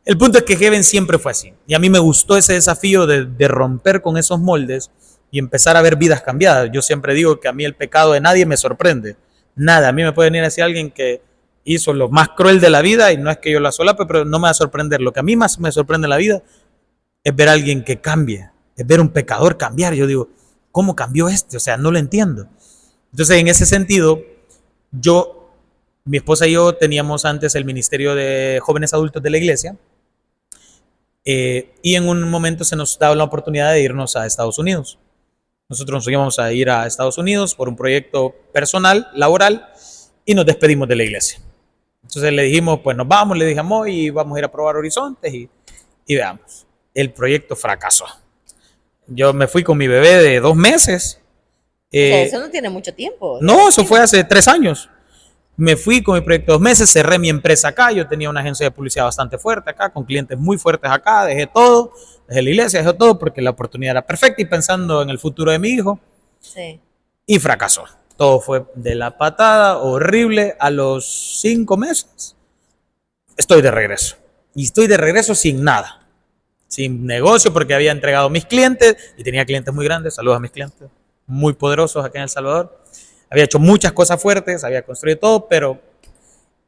El punto es que Heaven siempre fue así. Y a mí me gustó ese desafío de romper con esos moldes y empezar a ver vidas cambiadas. Yo siempre digo que a mí el pecado de nadie me sorprende. Nada. A mí me puede venir a decir alguien que hizo lo más cruel de la vida y no es que yo la solape, pero no me va a sorprender. Lo que a mí más me sorprende en la vida es ver a alguien que cambie, es ver un pecador cambiar. Yo digo, ¿cómo cambió este? O sea, no lo entiendo. Entonces, en ese sentido, mi esposa y yo teníamos antes el Ministerio de Jóvenes Adultos de la iglesia. Y en un momento se nos daba la oportunidad de irnos a Estados Unidos. Nosotros nos íbamos a ir a Estados Unidos por un proyecto personal, laboral, y nos despedimos de la iglesia. Entonces le dijimos, pues nos vamos, le dijimos, y vamos a ir a probar horizontes y veamos. El proyecto fracasó. Yo me fui con mi bebé de 2 meses. O sea, eso no tiene mucho tiempo. No, eso fue hace 3 años. Me fui con mi proyecto 2 meses, cerré mi empresa acá, yo tenía una agencia de publicidad bastante fuerte acá, con clientes muy fuertes acá, dejé todo, dejé la iglesia, dejé todo porque la oportunidad era perfecta y pensando en el futuro de mi hijo. Sí. Y fracasó. Todo fue de la patada, horrible. A los 5 meses estoy de regreso. Y estoy de regreso sin nada, sin negocio, porque había entregado mis clientes y tenía clientes muy grandes, saludos a mis clientes, muy poderosos acá en El Salvador. Había hecho muchas cosas fuertes, había construido todo, pero...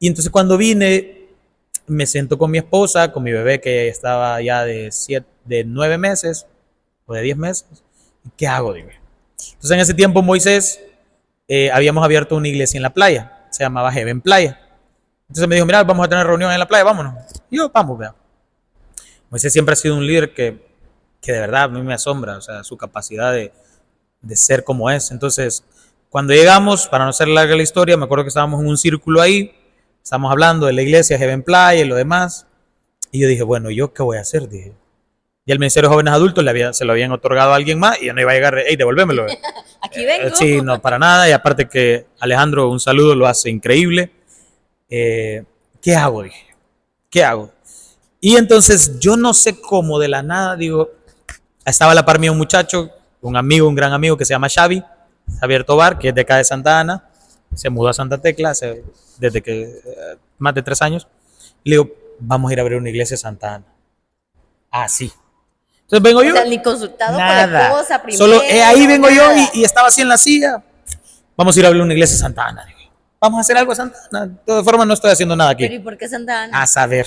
Y entonces cuando vine, me siento con mi esposa, con mi bebé que estaba ya de 9 meses o de 10 meses. ¿Qué hago? Digo. Entonces en ese tiempo Moisés, habíamos abierto una iglesia en la playa, se llamaba Heaven Playa. Entonces me dijo, mira, vamos a tener reunión en la playa, vámonos. Y yo, vamos, vea. Moisés siempre ha sido un líder que de verdad a mí me asombra, o sea, su capacidad de ser como es. Entonces... Cuando llegamos, para no hacer larga la historia, me acuerdo que estábamos en un círculo ahí, estábamos hablando de la iglesia, Heaven Play y lo demás, y yo dije, bueno, ¿yo qué voy a hacer? Dije. Y el Ministerio de Jóvenes Adultos se lo habían otorgado a alguien más y yo no iba a llegar, hey, devuélvemelo. Aquí vengo. Sí, no, para nada, y aparte que Alejandro, un saludo, lo hace increíble. ¿Qué hago? Dije, ¿qué hago? Y entonces yo no sé cómo de la nada, digo, estaba a la par mía un muchacho, un amigo, un gran amigo que se llama Xavier Tobar, que es de acá de Santa Ana, se mudó a Santa Tecla desde que más de 3 años. Y le digo, vamos a ir a abrir una iglesia en Santa Ana. Así. Entonces vengo yo. O sea, ni consultado nada. con la esposa primero. Solo ahí vengo nada. yo y estaba así en la silla. Vamos a ir a abrir una iglesia en Santa Ana. Vamos a hacer algo en Santa Ana. De todas formas, no estoy haciendo nada aquí. ¿Pero y por qué Santa Ana? A saber.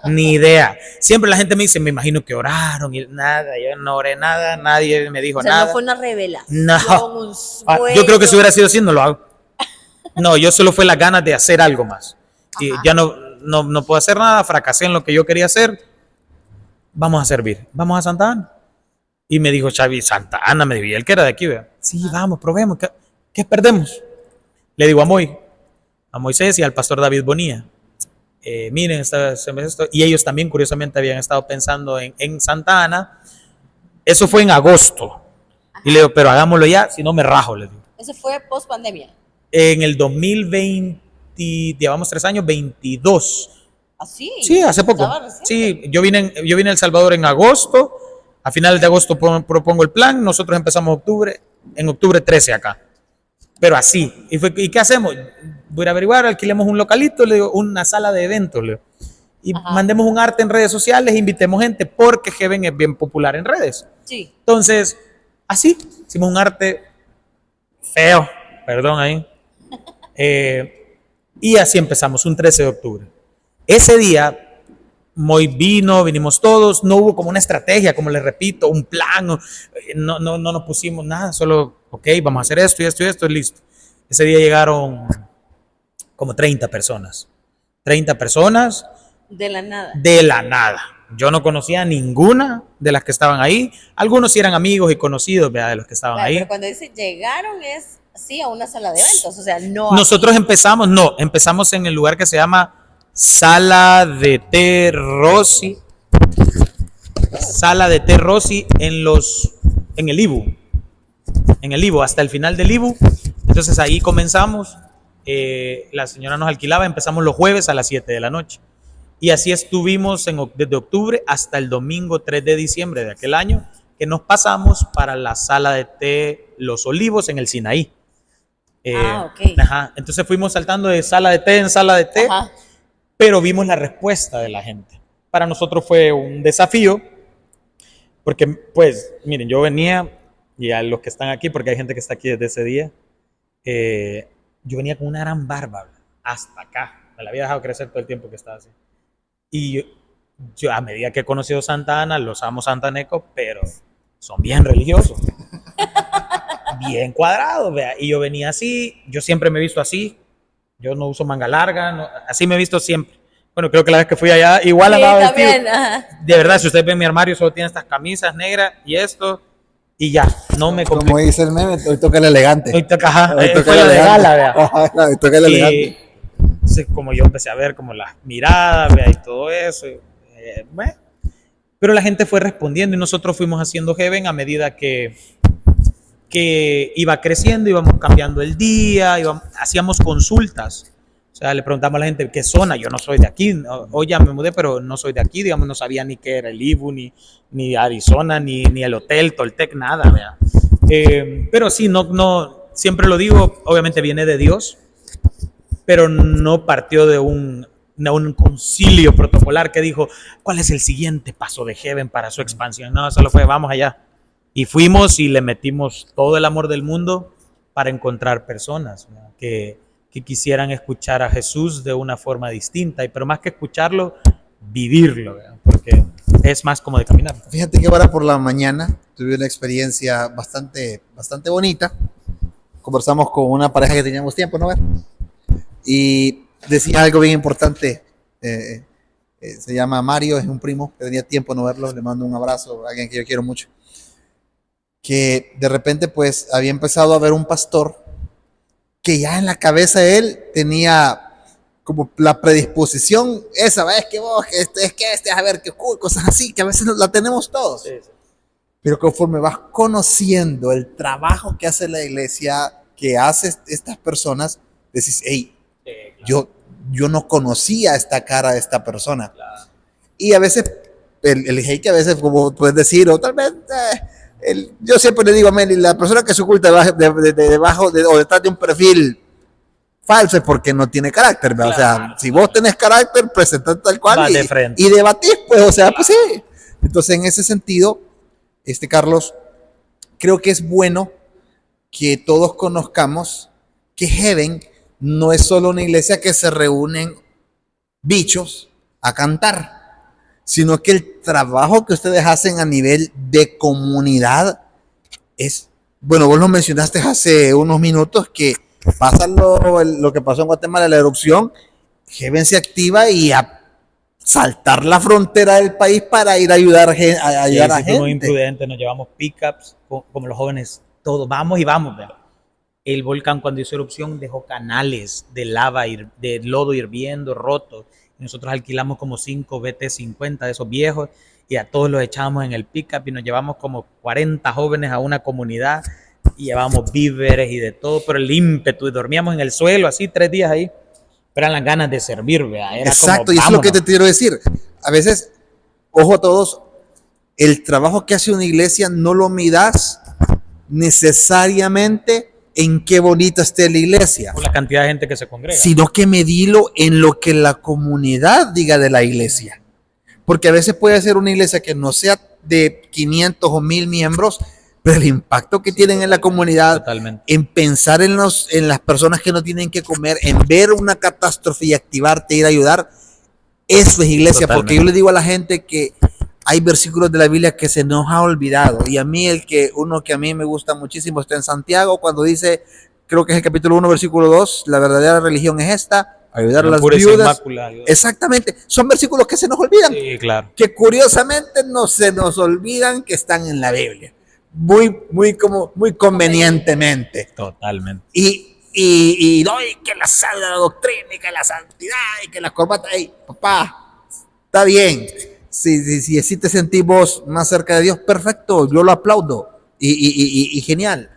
Ni idea. Siempre la gente me dice, me imagino que oraron y nada. Yo no oré nada, nadie me dijo O sea, nada. no fue una revelación. No. Un sueño. Yo creo que si hubiera sido así, no lo hago. No, yo solo fue las ganas de hacer algo más. Y ya no puedo hacer nada, fracasé en lo que yo quería hacer. Vamos a servir, vamos a Santa Ana. Y me dijo Xavi, Santa Ana, me dijo, y él que era de aquí, ¿verdad? Sí, vamos, probemos, ¿qué perdemos? Le digo a Moisés y al pastor David Bonilla, miren, esto, y ellos también curiosamente habían estado pensando en Santa Ana. Eso fue en agosto. Y le digo, pero hagámoslo ya, si no me rajo, le digo. Eso fue post pandemia. En el 2020, llevamos 3 años, 22. ¿Así? Sí, hace poco. Sí, yo vine a El Salvador en agosto. A finales de agosto propongo el plan. Nosotros empezamos en octubre 13 acá. Pero así. ¿Y qué hacemos? Voy a averiguar, alquilemos un localito, le digo, una sala de eventos, le digo, y mandemos un arte en redes sociales, invitemos gente, porque Heaven es bien popular en redes. Sí. Entonces, así, hicimos un arte feo, perdón ahí. Y así empezamos, un 13 de octubre. Ese día, Moy vinimos todos, no hubo como una estrategia, como les repito, un plan, no nos pusimos nada, solo, ok, vamos a hacer esto y esto y esto, listo. Ese día llegaron como 30 personas. 30 personas. De la nada. De la nada. Yo no conocía a ninguna de las que estaban ahí. Algunos sí eran amigos y conocidos, ¿verdad? De los que estaban ahí. Pero cuando dice llegaron es, sí, a una sala de eventos, o sea, no. Nosotros empezamos en el lugar que se llama Sala de Té Rossi. Sala de Té Rossi en el Ibu. En el Ibu, hasta el final del Ibu. Entonces ahí comenzamos. La señora nos alquilaba, empezamos los jueves a las 7 de la noche. Y así estuvimos desde octubre hasta el domingo 3 de diciembre de aquel año, que nos pasamos para la sala de té Los Olivos en el Sinaí. Ok. Entonces fuimos saltando de sala de té en sala de té, pero vimos la respuesta de la gente. Para nosotros fue un desafío, porque pues, miren, yo venía, y a los que están aquí, porque hay gente que está aquí desde ese día, yo venía con una gran barba, hasta acá, me la había dejado crecer todo el tiempo que estaba así. Y yo a medida que he conocido Santa Ana, los amo santaneco, pero son bien religiosos, bien cuadrados, vea. Y yo venía así, yo siempre me he visto así, yo no uso manga larga, así me he visto siempre. Bueno, creo que la vez que fui allá, igual andaba vestido. De verdad, si ustedes ven mi armario, solo tiene estas camisas negras y esto, y ya, no me complico. Como dice el meme, hoy toca el elegante. Hoy toca, fue la de gala, vea. Hoy toca el elegante. Entonces, como yo empecé a ver como las miradas, vea, y todo eso, bueno. Pero la gente fue respondiendo y nosotros fuimos haciendo Heaven a medida que iba creciendo, íbamos cambiando el día, hacíamos consultas. O sea, le preguntamos a la gente, ¿qué zona? Yo no soy de aquí, hoy ya me mudé, pero no soy de aquí, digamos, no sabía ni qué era el Ibu, ni Arizona, ni el hotel, Toltec, nada, vea. Pero sí, no, siempre lo digo, obviamente viene de Dios, pero no partió de un concilio protocolar que dijo, ¿cuál es el siguiente paso de Heaven para su expansión? No, solo fue, vamos allá. Y fuimos y le metimos todo el amor del mundo para encontrar personas, ¿no? que quisieran escuchar a Jesús de una forma distinta, pero más que escucharlo, vivirlo, ¿no? Porque es más como de caminar. Fíjate que ahora por la mañana tuve una experiencia bastante bonita. Conversamos con una pareja que teníamos tiempo, ¿no? Y decía algo bien importante. Se llama Mario, es un primo que tenía tiempo no verlo. Le mando un abrazo a alguien que yo quiero mucho. Que de repente pues había empezado a ver un pastor que ya en la cabeza de él tenía como la predisposición esa, ¿ves? Que vos, a ver, qué cool, cosas así, que a veces la tenemos todos. Sí, sí. Pero conforme vas conociendo el trabajo que hace la iglesia, que hace estas personas, decís, hey, Sí, claro, yo no conocía esta cara de esta persona. claro. Y a veces, el hey que a veces, como puedes decir, o tal vez, yo siempre le digo a Meli, la persona que se oculta debajo o detrás de un perfil falso es porque no tiene carácter, ¿verdad? Claro, O sea, si vos tenés carácter, presentate tal cual Va de frente. y debatís, pues, o sea, pues sí. Entonces, en ese sentido, Carlos, creo que es bueno que todos conozcamos que Heaven no es solo una iglesia que se reúnen bichos a cantar, sino que el trabajo que ustedes hacen a nivel de comunidad es, bueno, vos lo mencionaste hace unos minutos, que pasa lo que pasó en Guatemala, la erupción, Heaven se activa y a saltar la frontera del país para ir a ayudar a ayudar a Sí, fuimos gente. imprudentes, nos llevamos pickups, como los jóvenes, todos, vamos y vamos. ¿Verdad? El volcán cuando hizo erupción dejó canales de lava, de lodo hirviendo, rotos. Nosotros alquilamos como 5 BT-50 de esos viejos y a todos los echábamos en el pickup y nos llevamos como 40 jóvenes a una comunidad y llevábamos víveres y de todo, pero el ímpetu, y dormíamos en el suelo así 3 días ahí, pero eran las ganas de servir, ¿verdad? Era Exacto, como, y eso es lo que vámonos. te quiero decir. A veces, ojo a todos, el trabajo que hace una iglesia no lo midas necesariamente en qué bonita esté la iglesia, Por la cantidad de gente que se congrega. sino que medilo en lo que la comunidad diga de la iglesia. Porque a veces puede ser una iglesia que no sea de 500 o 1000 miembros, pero el impacto que tienen en la comunidad, Totalmente. en pensar en las personas que no tienen que comer, en ver una catástrofe y activarte, ir a ayudar, eso es iglesia. Totalmente. Porque yo le digo a la gente que hay versículos de la Biblia que se nos ha olvidado, y a mí uno que a mí me gusta muchísimo está en Santiago, cuando dice, creo que es el capítulo 1, versículo 2, la verdadera religión es esta, ayudar a las viudas. Exactamente, son versículos que se nos olvidan, Sí, claro. que curiosamente no se nos olvidan que están en la Biblia, muy convenientemente. Totalmente. Y no, y que la sana doctrina, y que la santidad, y que la corbata, hey, papá, está bien. Si así te sentís vos más cerca de Dios, perfecto, yo lo aplaudo y genial.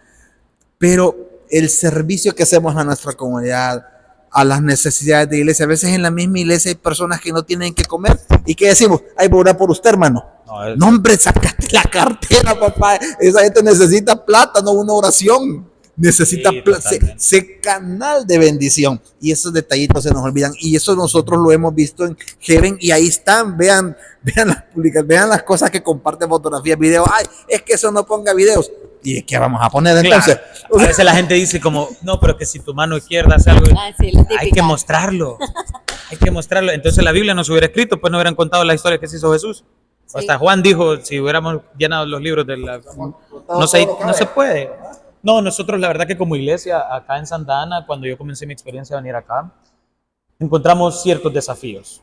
Pero el servicio que hacemos a nuestra comunidad, a las necesidades de iglesia, a veces en la misma iglesia hay personas que no tienen que comer y que decimos, ay, voy a orar por usted, hermano. No, hombre, sacaste la cartera, papá. Esa gente necesita plata, no una oración. Necesita ser canal de bendición, y esos detallitos se nos olvidan, y eso nosotros lo hemos visto en Heaven, y ahí están, vean las cosas que comparten, fotografías, videos. Ay, es que eso no ponga videos, y es que vamos a poner entonces. Claro. A veces la gente dice como, no, pero que si tu mano izquierda hace algo, hay que mostrarlo, entonces la Biblia no se hubiera escrito, pues no hubieran contado la historia que se hizo Jesús. Sí. Hasta Juan dijo, si hubiéramos llenado los libros de la... No se puede. No, nosotros la verdad que como iglesia acá en Santa Ana, cuando yo comencé mi experiencia de venir acá, encontramos ciertos desafíos.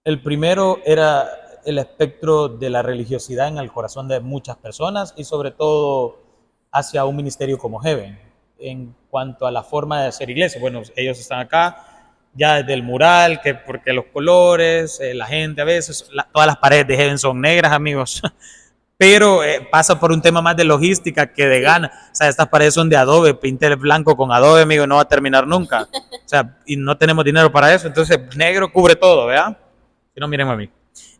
El primero era el espectro de la religiosidad en el corazón de muchas personas y sobre todo hacia un ministerio como Heaven. En cuanto a la forma de hacer iglesia, bueno, ellos están acá ya desde el mural, que porque los colores, la gente a veces, todas las paredes de Heaven son negras, amigos. Pero pasa por un tema más de logística que de gana. O sea, estas paredes son de adobe, pintar blanco con adobe, amigo, no va a terminar nunca. O sea, y no tenemos dinero para eso. Entonces, negro cubre todo, ¿verdad? Si no, miren a mí.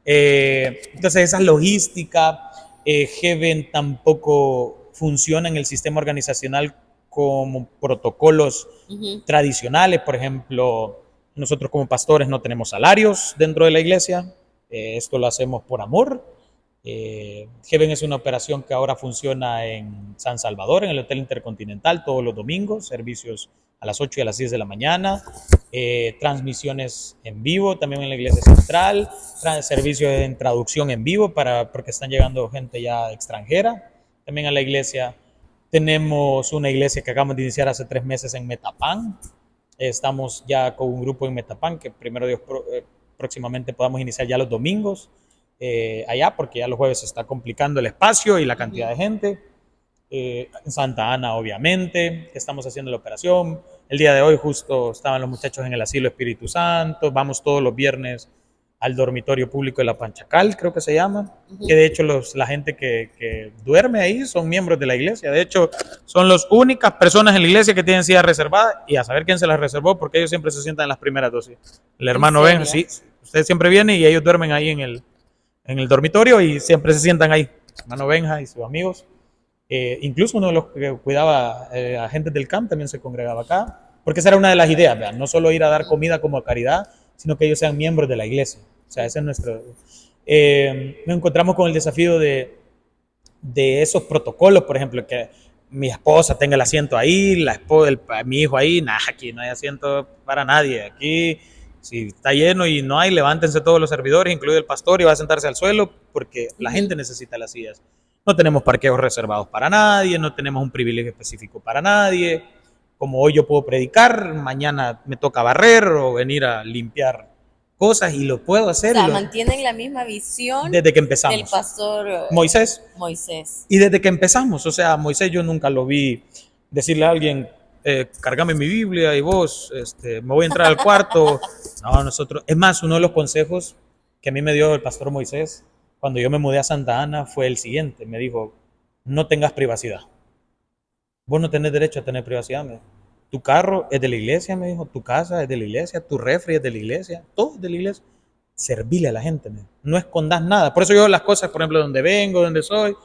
Entonces, esa logística, Heaven tampoco funciona en el sistema organizacional como protocolos tradicionales. Por ejemplo, nosotros como pastores no tenemos salarios dentro de la iglesia. Esto lo hacemos por amor. Heaven es una operación que ahora funciona en San Salvador, en el Hotel Intercontinental, todos los domingos, servicios a las 8 y a las 10 de la mañana, transmisiones en vivo también en la iglesia central, servicios en traducción en vivo porque están llegando gente ya extranjera también a la iglesia. Tenemos una iglesia que acabamos de iniciar hace 3 meses en Metapán. Estamos ya con un grupo en Metapán que primero Dios próximamente podamos iniciar ya los domingos allá, porque ya los jueves se está complicando el espacio y la cantidad de gente. en Santa Ana, obviamente, que estamos haciendo la operación. El día de hoy justo estaban los muchachos en el Asilo Espíritu Santo. Vamos todos los viernes al dormitorio público de la Panchacal, creo que se llama, que de hecho la gente que duerme ahí son miembros de la iglesia. De hecho, son las únicas personas en la iglesia que tienen silla reservada, y a saber quién se las reservó, porque ellos siempre se sientan en las primeras dosis. El hermano Ben, sí, usted siempre viene y ellos duermen ahí en el dormitorio y siempre se sientan ahí. Hermano Benja y sus amigos. Incluso uno de los que cuidaba agentes del camp también se congregaba acá, porque esa era una de las ideas, ¿verdad? No solo ir a dar comida como caridad, sino que ellos sean miembros de la iglesia. O sea, ese es nuestro... nos encontramos con el desafío de esos protocolos, por ejemplo, que mi esposa tenga el asiento ahí, mi hijo ahí. Nah, aquí no hay asiento para nadie. Aquí, si está lleno y no hay, levántense todos los servidores, incluido el pastor, y va a sentarse al suelo, porque la gente necesita las sillas. No tenemos parqueos reservados para nadie, no tenemos un privilegio específico para nadie. Como hoy yo puedo predicar, mañana me toca barrer o venir a limpiar cosas, y lo puedo hacer. O sea, mantienen la misma visión desde que empezamos. Del pastor Moisés. Moisés. Y desde que empezamos, o sea, Moisés yo nunca lo vi decirle a alguien, cargame mi Biblia y vos, me voy a entrar al cuarto. No, nosotros, es más, uno de los consejos que a mí me dio el pastor Moisés cuando yo me mudé a Santa Ana fue el siguiente. Me dijo, no tengas privacidad. Vos no tenés derecho a tener privacidad. Tu carro es de la iglesia, me dijo. Tu casa es de la iglesia. Tu refri es de la iglesia. Todo es de la iglesia. Servirle a la gente. No escondas nada. Por eso yo las cosas, por ejemplo, donde vengo, donde soy,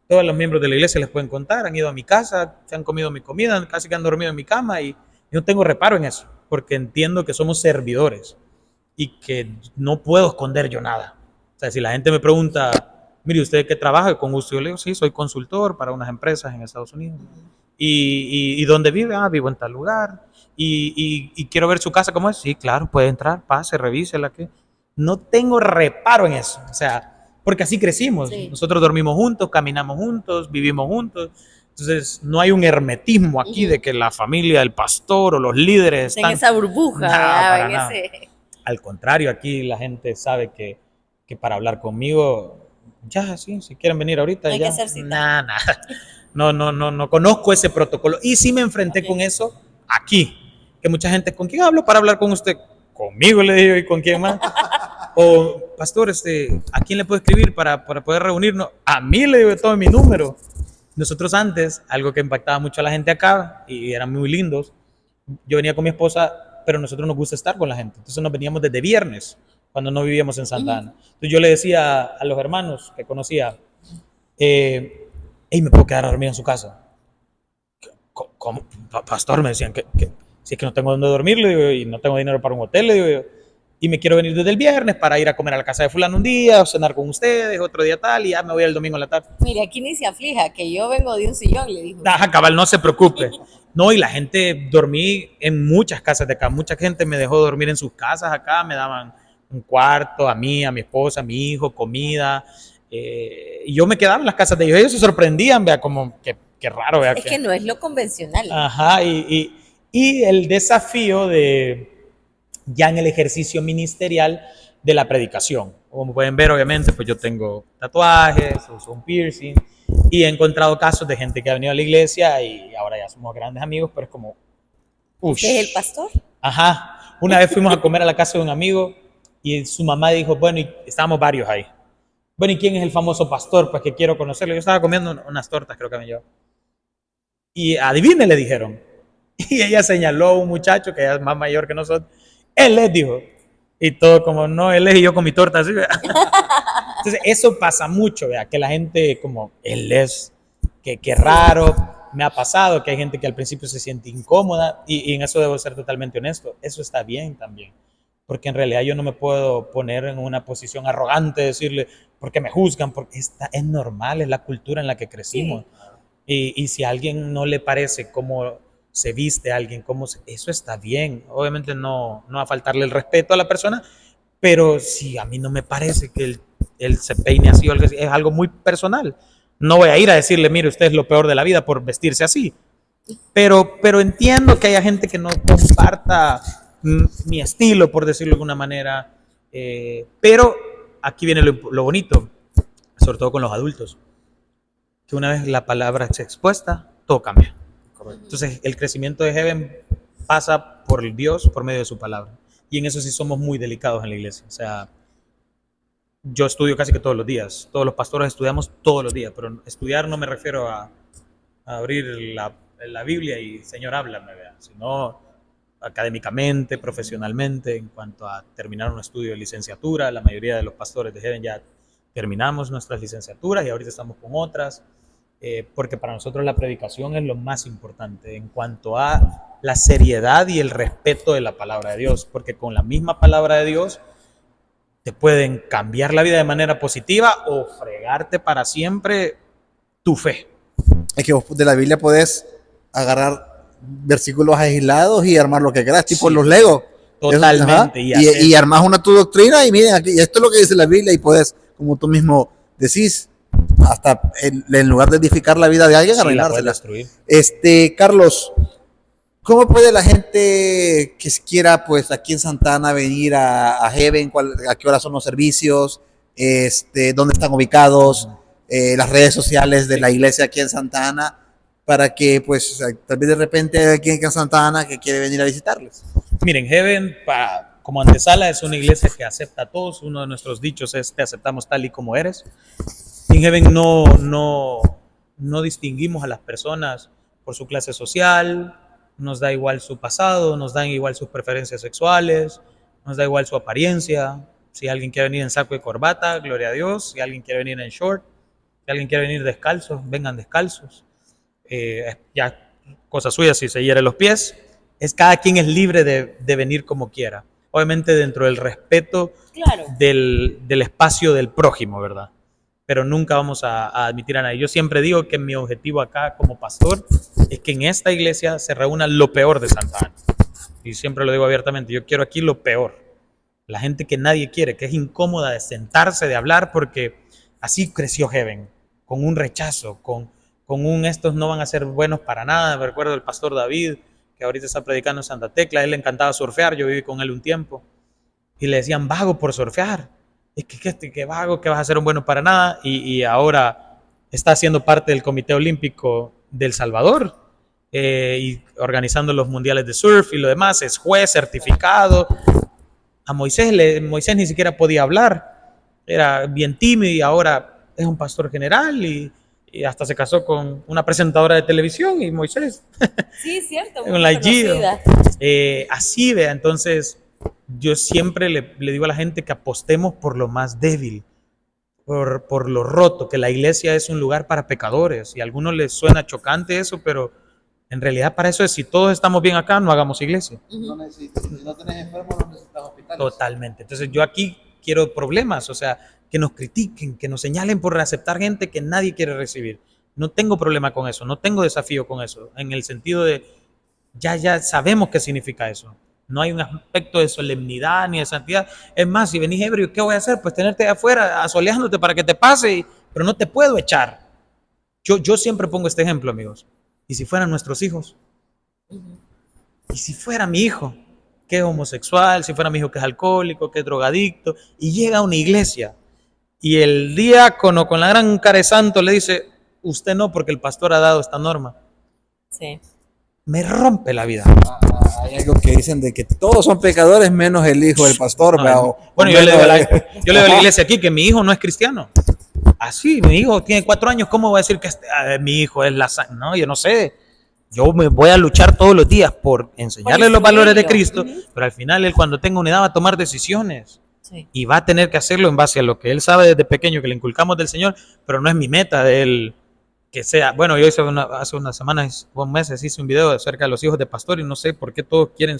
todos los miembros de la iglesia les pueden contar. Han ido a mi casa, se han comido mi comida, casi que han dormido en mi cama, y yo no tengo reparo en eso, porque entiendo que somos servidores y que no puedo esconder yo nada. O sea, si la gente me pregunta, mire, ¿usted qué trabaja? Con gusto yo le digo, sí, soy consultor para unas empresas en Estados Unidos. ¿Y dónde vive? Ah, vivo en tal lugar. ¿Y quiero ver su casa cómo es? Sí, claro, puede entrar, pase, revísela. Que no tengo reparo en eso. O sea, porque así crecimos. Sí. Nosotros dormimos juntos, caminamos juntos, vivimos juntos. Entonces, no hay un hermetismo aquí de que la familia, el pastor o los líderes están en esa burbuja. Nada, en ese... Al contrario, aquí la gente sabe que para hablar conmigo, ya, sí, si quieren venir ahorita, no hay ya. Que hacer cita. No conozco ese protocolo. Y sí me enfrenté con eso aquí. Que mucha gente, ¿con quién hablo para hablar con usted? Conmigo, le digo, ¿y con quién más? O, pastor, ¿a quién le puedo escribir para poder reunirnos? A mí le digo todo mi número. Nosotros antes, algo que impactaba mucho a la gente acá, y eran muy lindos, yo venía con mi esposa, pero a nosotros nos gusta estar con la gente. Entonces nos veníamos desde viernes, cuando no vivíamos en Santa Ana. Entonces yo le decía a los hermanos que conocía, hey, ¿me puedo quedar a dormir en su casa? ¿Cómo? Pastor, me decían que si es que no tengo dónde dormir, le digo, y no tengo dinero para un hotel, le digo, y me quiero venir desde el viernes para ir a comer a la casa de fulano un día, o cenar con ustedes, otro día tal, y ya me voy el domingo en la tarde. Mire, aquí ni se aflija, que yo vengo de un sillón, le dijo. Cabal, no se preocupe. No, y la gente, dormí en muchas casas de acá, mucha gente me dejó dormir en sus casas acá, me daban un cuarto a mí, a mi esposa, a mi hijo, comida, y yo me quedaba en las casas de ellos se sorprendían, vea, como que raro, vea. Es que no es lo convencional. Ajá, y el desafío de ya en el ejercicio ministerial de la predicación. Como pueden ver, obviamente, pues yo tengo tatuajes, uso un piercing, y he encontrado casos de gente que ha venido a la iglesia y ahora ya somos grandes amigos, pero es como... ¿Es el pastor? Ajá. Una vez fuimos a comer a la casa de un amigo y su mamá dijo, bueno, y estábamos varios ahí. Bueno, ¿y quién es el famoso pastor? Pues que quiero conocerlo. Yo estaba comiendo unas tortas, creo que me llevó. Y adivine, le dijeron. Y ella señaló a un muchacho que es más mayor que nosotros. Él les dijo. Y todo como, no, él es, y yo con mi torta así, ¿vea? Entonces, eso pasa mucho, ¿vea? Que la gente como, él es, que raro. Me ha pasado que hay gente que al principio se siente incómoda y en eso debo ser totalmente honesto. Eso está bien también. Porque en realidad yo no me puedo poner en una posición arrogante, decirle, porque me juzgan, porque es normal, es la cultura en la que crecimos. Sí. Y si a alguien no le parece cómo se viste alguien, eso está bien. Obviamente no va a faltarle el respeto a la persona, pero si a mí no me parece que él se peine así o algo así, es algo muy personal. No voy a ir a decirle, mire, usted es lo peor de la vida por vestirse así. Pero entiendo que haya gente que no comparta mi estilo, por decirlo de alguna manera. Pero aquí viene lo bonito, sobre todo con los adultos. que una vez la palabra es expuesta, todo cambia. Correcto. Entonces, el crecimiento de Heaven pasa por Dios por medio de su palabra. Y en eso sí somos muy delicados en la iglesia. O sea, yo estudio casi que todos los días. Todos los pastores estudiamos todos los días. Pero estudiar no me refiero a abrir la Biblia y Señor, háblame, ¿verdad? Sino académicamente, profesionalmente, en cuanto a terminar un estudio de licenciatura. La mayoría de los pastores de Heaven ya terminamos nuestras licenciaturas y ahorita estamos con otras. Porque para nosotros la predicación es lo más importante en cuanto a la seriedad y el respeto de la palabra de Dios, porque con la misma palabra de Dios te pueden cambiar la vida de manera positiva o fregarte para siempre tu fe. Es que vos de la Biblia podés agarrar versículos aislados y armar lo que quieras, tipo Sí, los Legos. totalmente. Y armás una tu doctrina y miren, aquí, esto es lo que dice la Biblia y podés, como tú mismo decís, hasta en lugar de edificar la vida de alguien, sí, la puedes arruinársela. destruir. Carlos, ¿cómo puede la gente que quiera, pues, aquí en Santa Ana venir a Heaven? ¿A qué hora son los servicios? ¿Dónde están ubicados? Las redes sociales de la iglesia aquí en Santa Ana, para que, pues, tal vez de repente alguien aquí en Santa Ana que quiere venir a visitarles. Miren, Heaven, como antesala, es una iglesia que acepta a todos. Uno de nuestros dichos es: te aceptamos tal y como eres. En Heaven no distinguimos a las personas por su clase social, nos da igual su pasado, nos dan igual sus preferencias sexuales, nos da igual su apariencia. Si alguien quiere venir en saco y corbata, gloria a Dios. Si alguien quiere venir en short, si alguien quiere venir descalzos, vengan descalzos. Ya cosa suya si se hiere los pies. Cada quien es libre de venir como quiera. Obviamente dentro del respeto, Claro. del espacio del prójimo, ¿verdad? Pero nunca vamos a admitir a nadie. Yo siempre digo que mi objetivo acá como pastor es que en esta iglesia se reúna lo peor de Santa Ana. Y siempre lo digo abiertamente, yo quiero aquí lo peor. La gente que nadie quiere, que es incómoda de sentarse, de hablar, porque así creció Heaven, con un rechazo, con estos no van a ser buenos para nada. Me recuerdo el pastor David, que ahorita está predicando en Santa Tecla. Él le encantaba surfear, yo viví con él un tiempo. Y le decían, vago por surfear. Es que vago, que vas a ser un bueno para nada. Y ahora está siendo parte del Comité Olímpico del Salvador, y organizando los mundiales de surf y lo demás. Es juez certificado. A Moisés ni siquiera podía hablar. Era bien tímido y ahora es un pastor general y hasta se casó con una presentadora de televisión. Y Moisés Sí, cierto. con la Gido. Así, vea. Entonces yo siempre le digo a la gente que apostemos por lo más débil, por lo roto, que la iglesia es un lugar para pecadores. Y a algunos les suena chocante eso, pero en realidad para eso es: si todos estamos bien acá, no hagamos iglesia. Si no tenés enfermos, no necesitas hospitales. Totalmente. Entonces yo aquí quiero problemas, o sea, que nos critiquen, que nos señalen por aceptar gente que nadie quiere recibir. No tengo problema con eso, no tengo desafío con eso, en el sentido de ya sabemos qué significa eso. No hay un aspecto de solemnidad ni de santidad. Es más, si venís ebrio, ¿qué voy a hacer? Pues tenerte afuera asoleándote para que te pase, pero no te puedo echar. Yo siempre pongo este ejemplo, amigos. ¿Y si fueran nuestros hijos? ¿Y si fuera mi hijo, que es homosexual? Si fuera mi hijo, que es alcohólico, que es drogadicto, y llega a una iglesia y el diácono con la gran cara de santo le dice: usted no, porque el pastor ha dado esta norma. Sí. Me rompe la vida. Hay algo que dicen de que todos son pecadores menos el hijo del pastor. No, bueno, yo le digo a la iglesia aquí que mi hijo no es cristiano. Así, mi hijo tiene 4 años, ¿cómo voy a decir que mi hijo es la sangre? No, yo no sé. Yo me voy a luchar todos los días por enseñarle los valores de Cristo, pero al final él, cuando tenga una edad, va a tomar decisiones. Sí. Y va a tener que hacerlo en base a lo que él sabe desde pequeño, que le inculcamos del Señor, pero no es mi meta de él que sea. Bueno, yo hace unas semanas, meses, hice un video acerca de los hijos de pastor y no sé por qué todos quieren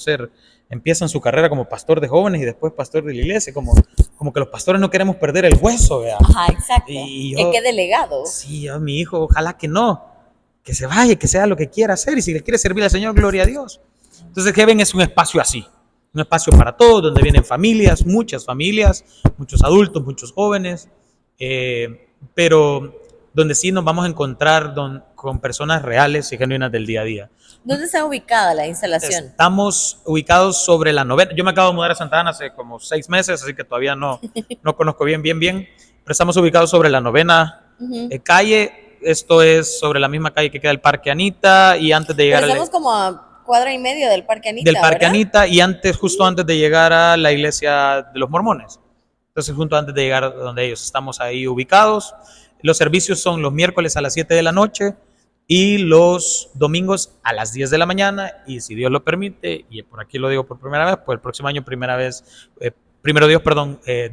empiezan su carrera como pastor de jóvenes y después pastor de la iglesia, como que los pastores no queremos perder el hueso, ¿verdad? Ajá, exacto. Y que quede legado. Sí, mi hijo, ojalá que no, que se vaya, que sea lo que quiera hacer, y si le quiere servir al Señor, gloria a Dios. Entonces Heaven es un espacio así, un espacio para todos, donde vienen familias, muchas familias, muchos adultos, muchos jóvenes, pero donde sí nos vamos a encontrar con personas reales y genuinas del día a día. ¿Dónde está ubicada la instalación? Estamos ubicados sobre la 9ª. Yo me acabo de mudar a Santa Ana hace como 6 meses, así que todavía no conozco bien, pero estamos ubicados sobre la 9ª calle, Esto es sobre la misma calle que queda el Parque Anita y antes de llegar Estamos como a cuadra y medio del Parque Anita, del Parque ¿verdad? Anita y justo antes de llegar a la iglesia de los mormones. Entonces, justo antes de llegar a donde ellos estamos ahí ubicados. Los servicios son los miércoles a las 7 de la noche y los domingos a las 10 de la mañana. Y si Dios lo permite, y por aquí lo digo por primera vez, pues el próximo año, primero Dios,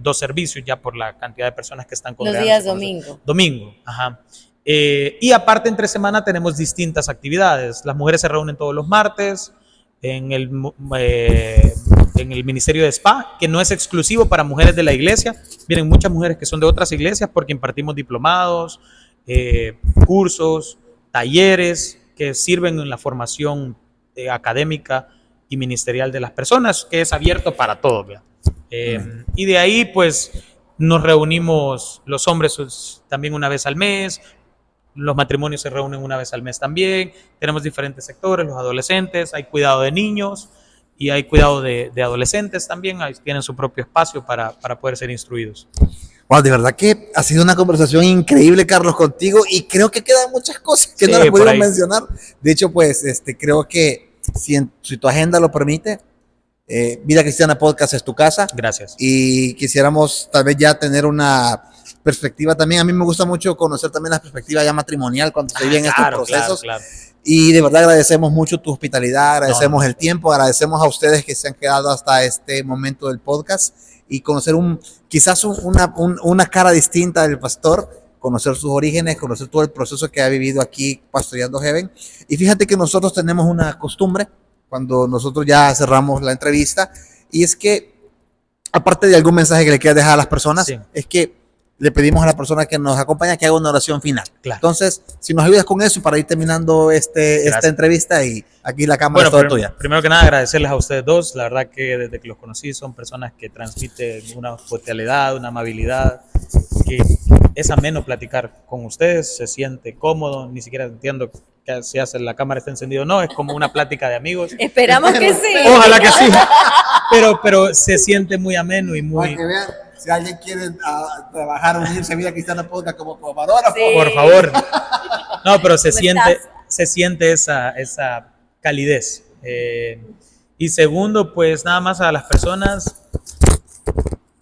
dos servicios ya por la cantidad de personas que están Los congregándose. días domingo. Domingo, ajá. Y aparte, entre semana tenemos distintas actividades. Las mujeres se reúnen todos los martes en el Ministerio de Spa, que no es exclusivo para mujeres de la iglesia. Vienen muchas mujeres que son de otras iglesias porque impartimos diplomados, cursos, talleres que sirven en la formación académica y ministerial de las personas, que es abierto para todos. Y de ahí, pues, nos reunimos los hombres también una vez al mes. Los matrimonios se reúnen una vez al mes también. Tenemos diferentes sectores, los adolescentes, hay cuidado de niños y hay cuidado de adolescentes también. Ahí tienen su propio espacio para poder ser instruidos. Wow, de verdad que ha sido una conversación increíble, Carlos, contigo, y creo que quedan muchas cosas que no las pudimos mencionar. De hecho, pues, creo que si tu agenda lo permite, Vida Cristiana Podcast es tu casa. Gracias. Y quisiéramos tal vez ya tener una perspectiva también. A mí me gusta mucho conocer también la perspectiva ya matrimonial cuando se viven estos procesos. Claro. Y de verdad agradecemos mucho tu hospitalidad, agradecemos el tiempo, agradecemos a ustedes que se han quedado hasta este momento del podcast y conocer quizás una cara distinta del pastor, conocer sus orígenes, conocer todo el proceso que ha vivido aquí pastoreando Heaven. Y fíjate que nosotros tenemos una costumbre cuando nosotros ya cerramos la entrevista, y es que aparte de algún mensaje que le quieras dejar a las personas, sí, es que le pedimos a la persona que nos acompaña que haga una oración final. Claro. Entonces, si nos ayudas con eso para ir terminando esta entrevista, y aquí la cámara es toda tuya. Primero que nada, agradecerles a ustedes dos. La verdad que desde que los conocí son personas que transmiten una hospitalidad, una amabilidad, que es ameno platicar con ustedes, se siente cómodo, ni siquiera entiendo que si la cámara está encendida o no, es como una plática de amigos. Esperamos que sí. Ojalá que sí. Pero se siente muy ameno y muy... Para que vean, si alguien quiere trabajar o unirse a Vida Cristiana Podcast como camarógrafo, sí, por favor. No, pero se siente esa calidez. Y segundo, pues nada más a las personas.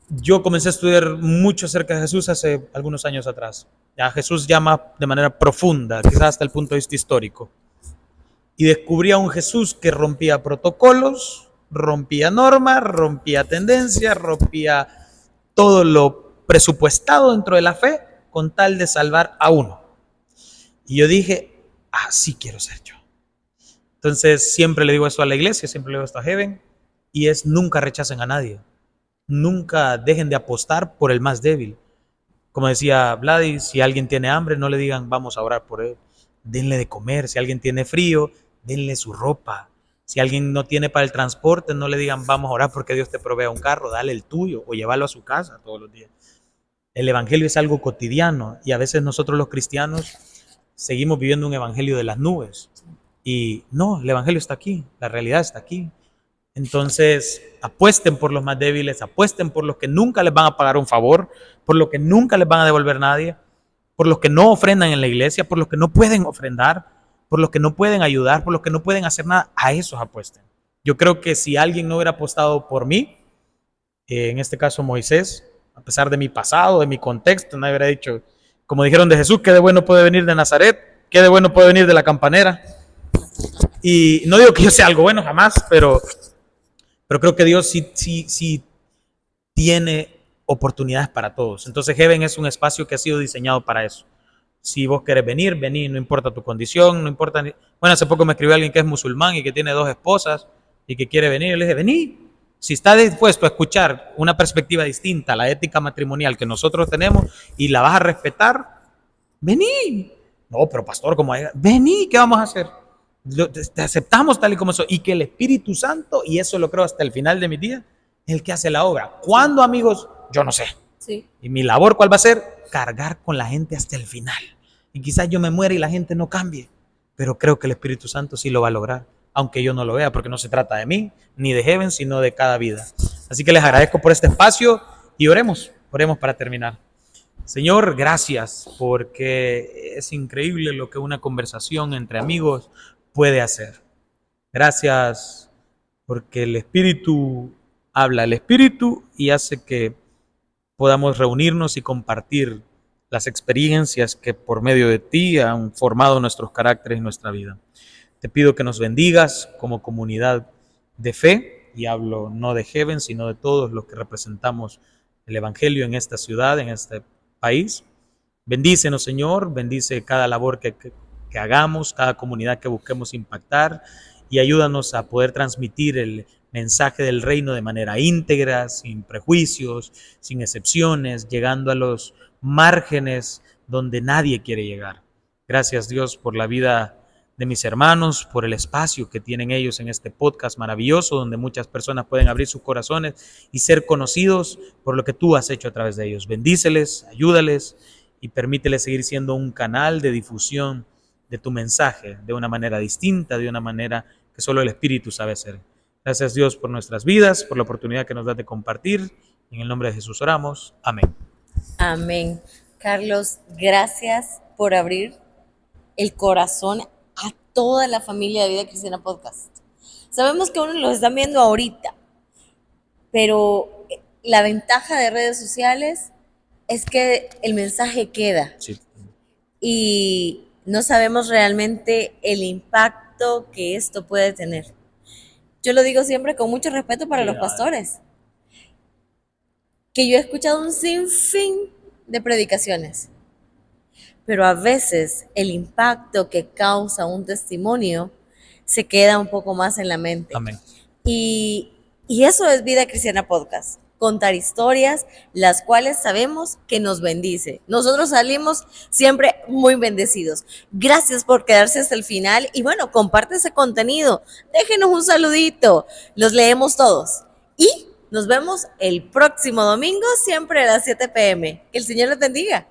Yo comencé a estudiar mucho acerca de Jesús hace algunos años atrás. Ya Jesús llama de manera profunda, quizás hasta el punto de vista histórico. Y descubrí a un Jesús que rompía protocolos, rompía normas, rompía tendencias, rompía todo lo presupuestado dentro de la fe con tal de salvar a uno. Y yo dije, así quiero ser yo. Entonces siempre le digo esto a la iglesia, siempre le digo esto a Heaven, y es: nunca rechacen a nadie. Nunca dejen de apostar por el más débil. Como decía Vladi, si alguien tiene hambre, no le digan vamos a orar por él. Denle de comer. Si alguien tiene frío, denle su ropa. Si alguien no tiene para el transporte, no le digan vamos a orar porque Dios te provea un carro. Dale el tuyo o llévalo a su casa todos los días. El evangelio es algo cotidiano y a veces nosotros los cristianos seguimos viviendo un evangelio de las nubes. Y no, el evangelio está aquí, la realidad está aquí. Entonces, apuesten por los más débiles, apuesten por los que nunca les van a pagar un favor, por los que nunca les van a devolver nadie, por los que no ofrendan en la iglesia, por los que no pueden ofrendar, por los que no pueden ayudar, por los que no pueden hacer nada. A esos apuesten. Yo creo que si alguien no hubiera apostado por mí, en este caso Moisés, a pesar de mi pasado, de mi contexto, nadie hubiera dicho, como dijeron de Jesús, ¿qué de bueno puede venir de Nazaret? ¿Qué de bueno puede venir de la campanera? Y no digo que yo sea algo bueno jamás, pero creo que Dios sí tiene oportunidades para todos. Entonces Heaven es un espacio que ha sido diseñado para eso. Si vos querés venir, vení, no importa tu condición, no importa... Bueno, hace poco me escribió alguien que es musulmán y que tiene 2 esposas y que quiere venir. Yo le dije, vení. Si está dispuesto a escuchar una perspectiva distinta a la ética matrimonial que nosotros tenemos y la vas a respetar, vení. No, pero pastor, ¿cómo hay? Vení, ¿qué vamos a hacer? Te aceptamos tal y como soy, y que el Espíritu Santo, y eso lo creo hasta el final de mi día, es el que hace la obra. ¿Cuándo, amigos? Yo no sé. Sí. Y mi labor, ¿cuál va a ser? Cargar con la gente hasta el final. Y quizás yo me muera y la gente no cambie, pero creo que el Espíritu Santo sí lo va a lograr, aunque yo no lo vea, porque no se trata de mí, ni de Heaven, sino de cada vida. Así que les agradezco por este espacio y oremos para terminar. Señor, gracias, porque es increíble lo que una conversación entre amigos puede hacer. Gracias porque el Espíritu habla al Espíritu y hace que podamos reunirnos y compartir las experiencias que por medio de ti han formado nuestros caracteres y nuestra vida. Te pido que nos bendigas como comunidad de fe, y hablo no de Heaven, sino de todos los que representamos el Evangelio en esta ciudad, en este país. Bendícenos, Señor, bendice cada labor que hagamos, cada comunidad que busquemos impactar, y ayúdanos a poder transmitir el mensaje del reino de manera íntegra, sin prejuicios, sin excepciones, llegando a los márgenes donde nadie quiere llegar. Gracias, Dios, por la vida de mis hermanos, por el espacio que tienen ellos en este podcast maravilloso, donde muchas personas pueden abrir sus corazones y ser conocidos por lo que tú has hecho a través de ellos. Bendíceles, ayúdales y permíteles seguir siendo un canal de difusión de tu mensaje de una manera distinta, de una manera que solo el Espíritu sabe hacer. Gracias, Dios, por nuestras vidas, por la oportunidad que nos das de compartir. En el nombre de Jesús oramos. Amén. Amén. Carlos, gracias por abrir el corazón a toda la familia de Vida Cristiana Podcast. Sabemos que uno los están viendo ahorita, pero la ventaja de redes sociales es que el mensaje queda. Sí. Y no sabemos realmente el impacto que esto puede tener. Yo lo digo siempre con mucho respeto para los pastores, que yo he escuchado un sinfín de predicaciones, pero a veces el impacto que causa un testimonio se queda un poco más en la mente. Amén. Y eso es Vida Cristiana Podcast. Contar historias, las cuales sabemos que nos bendice. Nosotros salimos siempre muy bendecidos. Gracias por quedarse hasta el final. Y bueno, comparte ese contenido. Déjenos un saludito. Los leemos todos. Y nos vemos el próximo domingo, siempre a las 7 p.m. Que el Señor les bendiga.